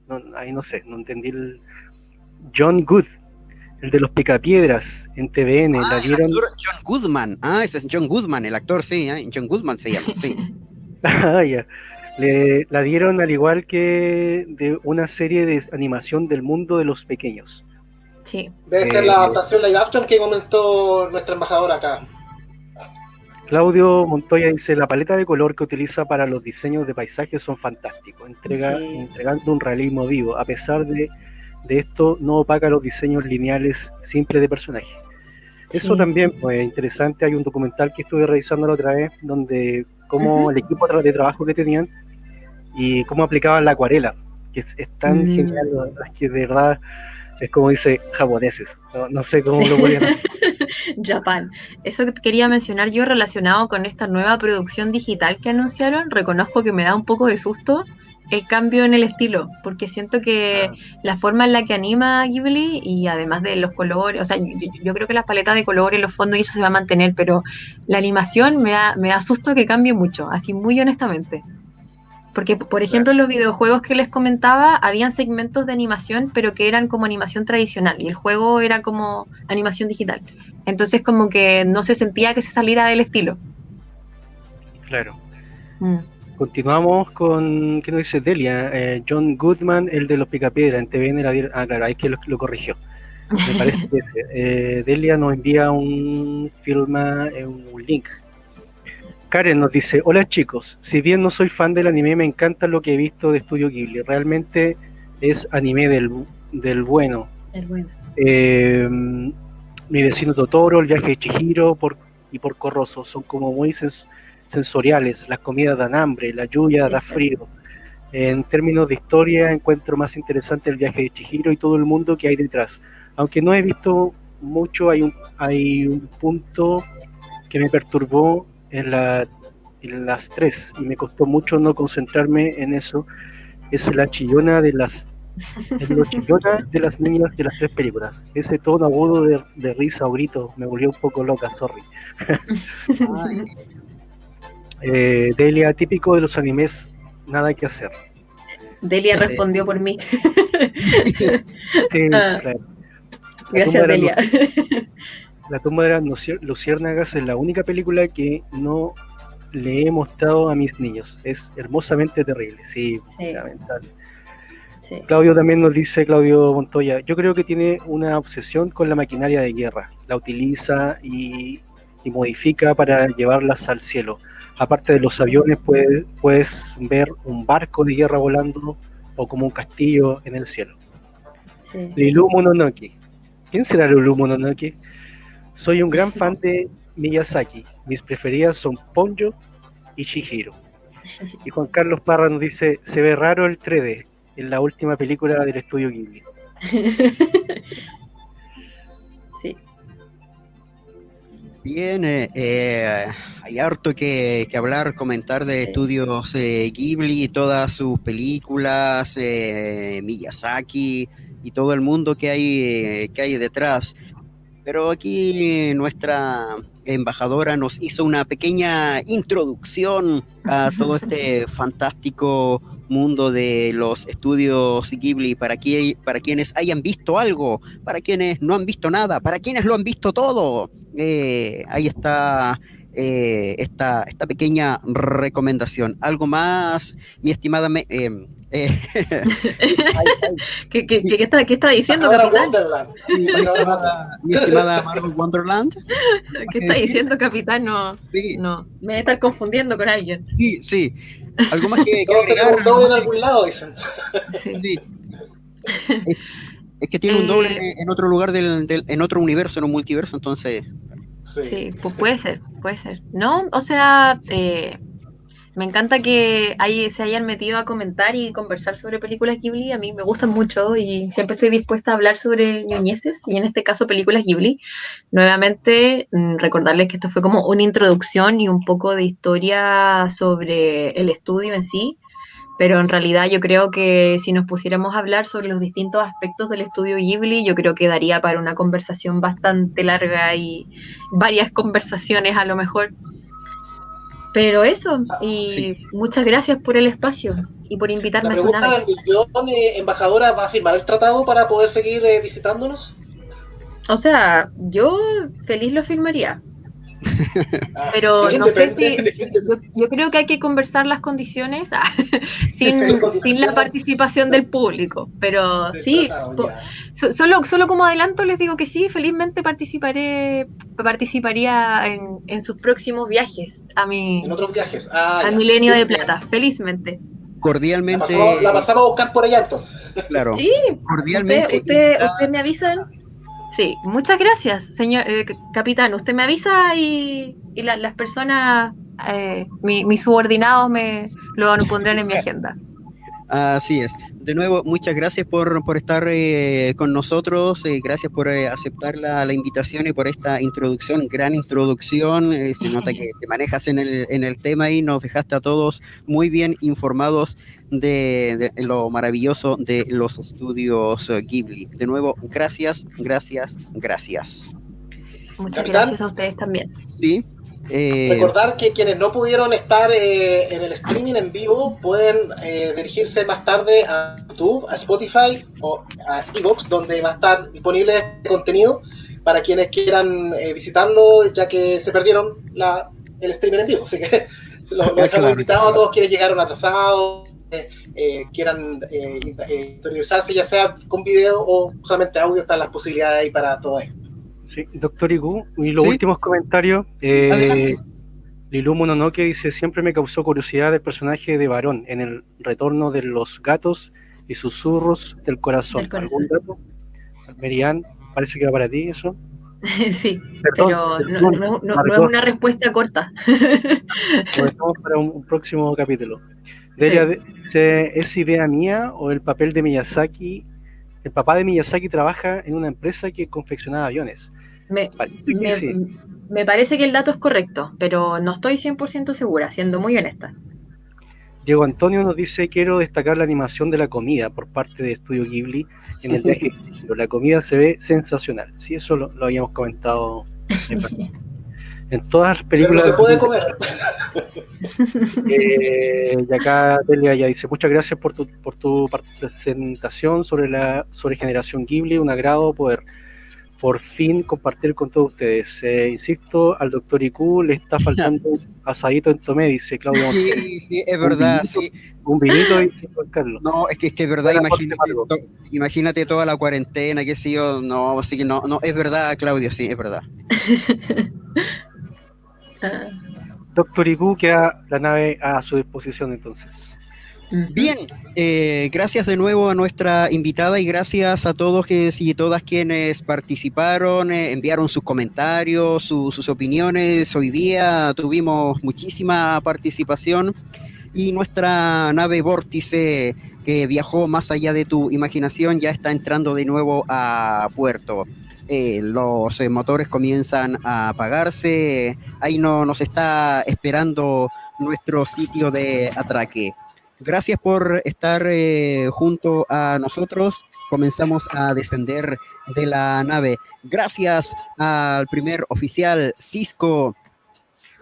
No, ahí no sé, no entendí el... John Good, el de los Picapiedras en TVN, la El dieron... actor John Goodman. Ese es John Goodman, el actor, sí, John Goodman se llama, sí. Ah, ya. La dieron al igual que de una serie de animación del mundo de los pequeños. Sí. Debe ser la Eh, adaptación live action que comentó nuestra embajadora acá. Claudio Montoya dice, la paleta de color que utiliza para los diseños de paisajes son fantásticos, Sí. entregando un realismo vivo. A pesar de esto, no opaca los diseños lineales simples de personajes. Eso Sí. también, pues, interesante. Hay un documental que estuve revisando la otra vez, donde cómo Ujú. el equipo de trabajo que tenían y cómo aplicaban la acuarela, que es tan Mm, genial, que de verdad es como dice japoneses. No sé sí. cómo lo podrían hacer. Japan. Eso que quería mencionar yo relacionado con esta nueva producción digital que anunciaron, reconozco que me da un poco de susto el cambio en el estilo, porque siento que Ah, la forma en la que anima Ghibli y además de los colores, o sea, yo creo que las paletas de colores, los fondos y eso se va a mantener, pero la animación me da susto que cambie mucho, así muy honestamente. Porque, por ejemplo, claro. en los videojuegos que les comentaba, habían segmentos de animación, pero que eran como animación tradicional, y el juego era como animación digital. Entonces, como que no se sentía que se saliera del estilo. Claro. Mm. Continuamos con, ¿qué nos dice Delia? John Goodman, el de los Picapiedra, en TVN la dieron, claro, ahí que lo corrigió. Me parece que Delia nos envía un un link. Karen nos dice, hola chicos, si bien no soy fan del anime, me encanta lo que he visto de Estudio Ghibli, realmente es anime del bueno. Es bueno. Mi vecino Totoro, el viaje de Chihiro y Porco Rosso son como muy sensoriales, las comidas dan hambre, la lluvia da Es cierto. frío. En términos de historia, encuentro más interesante el viaje de Chihiro y todo el mundo que hay detrás. Aunque no he visto mucho, hay un punto que me perturbó en las tres y me costó mucho no concentrarme en eso. Es la chillona es lo chillona de las niñas de las tres películas. Ese tono agudo de risa o grito me volvió un poco loca, sorry. Delia, típico de los animes, nada que hacer. Delia Eh, respondió por mí. sí, Ah, claro. Gracias, Delia. La tumba de las luciérnagas es la única película que no le he mostrado a mis niños. Es hermosamente terrible, sí. Lamentable. Sí. Claudio también nos dice, Claudio Montoya, yo creo que tiene una obsesión con la maquinaria de guerra. La utiliza y modifica para llevarlas al cielo. Aparte de los aviones, puedes ver un barco de guerra volando o como un castillo en el cielo. Sí. Lilu Mononoke. ¿Quién será Lilu Mononoke? Soy un gran fan de Miyazaki. Mis preferidas son Ponyo y Chihiro. Y Juan Carlos Parra nos dice, se ve raro el 3D en la última película del estudio Ghibli. Sí. Bien, hay harto que hablar, comentar de estudios Ghibli y todas sus películas, Miyazaki y todo el mundo que hay detrás. Pero aquí nuestra embajadora nos hizo una pequeña introducción a todo este fantástico mundo de los estudios Ghibli para quienes hayan visto algo, para quienes no han visto nada, para quienes lo han visto todo. Ahí está esta pequeña recomendación. ¿Algo más, mi estimada? ¿Qué está diciendo, capitán? Mi estimada Marvel Wonderland. ¿Qué está diciendo, capitán? No, me voy a estar confundiendo con alguien. Sí. Algo más que todos agregar. Tenemos un doble en algún lado, dicen. Sí. Es que tiene un doble en otro lugar en otro universo, en un multiverso, entonces. Sí, pues puede ser. No, o sea, me encanta que se hayan metido a comentar y conversar sobre películas Ghibli. A mí me gustan mucho y siempre estoy dispuesta a hablar sobre ñoñeces, y en este caso películas Ghibli. Nuevamente, recordarles que esto fue como una introducción y un poco de historia sobre el estudio en sí, pero en realidad yo creo que si nos pusiéramos a hablar sobre los distintos aspectos del estudio Ghibli, yo creo que daría para una conversación bastante larga y varias conversaciones a lo mejor. Pero eso, y muchas gracias por el espacio y por invitarme a su nave. La pregunta del millón, embajadora, ¿va a firmar el tratado para poder seguir visitándonos? O sea, yo feliz lo firmaría. Pero no sé si yo creo que hay que conversar las condiciones sin la participación del público, pero sí, solo como adelanto les digo que sí, felizmente participaría en sus próximos viajes en otros viajes al Milenio de Plata, felizmente. Cordialmente la pasamos a buscar por allá entonces. Claro. Sí, cordialmente usted me avisan. Sí, muchas gracias, señor capitán. Usted me avisa y las personas, mis subordinados lo pondrán en mi agenda. Así es. De nuevo, muchas gracias por estar con nosotros. Gracias por aceptar la invitación y por esta introducción, gran introducción. Se nota que te manejas en el tema y nos dejaste a todos muy bien informados de lo maravilloso de los estudios Ghibli. De nuevo, gracias. Muchas Capitán, gracias a ustedes también. Sí. Recordar que quienes no pudieron estar en el streaming en vivo pueden dirigirse más tarde a YouTube, a Spotify o a Evox, donde va a estar disponible este contenido para quienes quieran visitarlo, ya que se perdieron el streaming en vivo. Así que los dejamos invitados a todos quienes llegaron atrasados, quieran interiorizarse, ya sea con video o solamente audio. Están las posibilidades ahí para todo esto. Sí, doctor Igu, y los últimos comentarios. Lilu Mononoke dice: siempre me causó curiosidad el personaje de Varón en el retorno de los gatos y susurros del corazón. ¿Algún dato? Merian, parece que va para ti eso. Sí, pero no es una respuesta corta. Lo dejamos para un próximo capítulo. Delia dice: ¿es idea mía o el papel de Miyazaki? El papá de Miyazaki trabaja en una empresa que confeccionaba aviones. Me parece que el dato es correcto, pero no estoy 100% segura, siendo muy honesta. Diego Antonio nos dice: quiero destacar la animación de la comida por parte de Estudio Ghibli en el viaje. La comida se ve sensacional. Sí, eso lo habíamos comentado en todas las películas. Pero no se puede comer. Y acá Delia ya dice: muchas gracias por tu presentación sobre Generación Ghibli, un agrado poder por fin compartir con todos ustedes. Insisto, al doctor IQ le está faltando un asadito en Tomé, dice Claudio Montero. Sí, sí, es verdad, sí. Un vinito y Juan Carlos. No, es que es verdad, Buen aporte, Margo. imagínate toda la cuarentena, qué sé yo, no, sí que no, es verdad, Claudio, sí, es verdad. Doctor IQ, queda la nave a su disposición entonces. Bien, gracias de nuevo a nuestra invitada y gracias a todos y todas quienes participaron, enviaron sus comentarios, sus opiniones. Hoy día tuvimos muchísima participación y nuestra nave Vórtice, que viajó más allá de tu imaginación, ya está entrando de nuevo a puerto. Los motores comienzan a apagarse, ahí nos está esperando nuestro sitio de atraque. Gracias por estar junto a nosotros. Comenzamos a descender de la nave. Gracias al primer oficial Cisco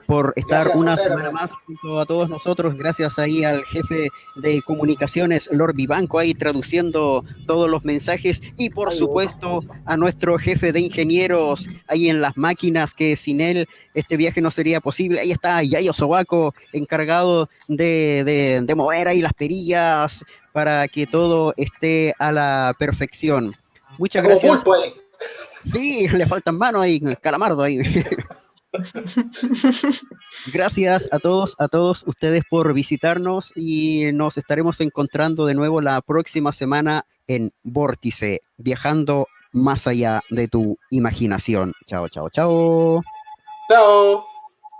por estar una semana más junto a todos nosotros. Gracias ahí al jefe de comunicaciones, Lord Vivanco, ahí traduciendo todos los mensajes. Y por supuesto a nuestro jefe de ingenieros ahí en las máquinas, que sin él este viaje no sería posible. Ahí está Yayo Sobaco, encargado de mover ahí las perillas para que todo esté a la perfección. Muchas gracias. Sí, le faltan manos ahí, calamardo ahí. Gracias a todos ustedes por visitarnos y nos estaremos encontrando de nuevo la próxima semana en Vórtice, viajando más allá de tu imaginación. Chao, chao, chao. Chao.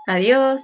Adiós.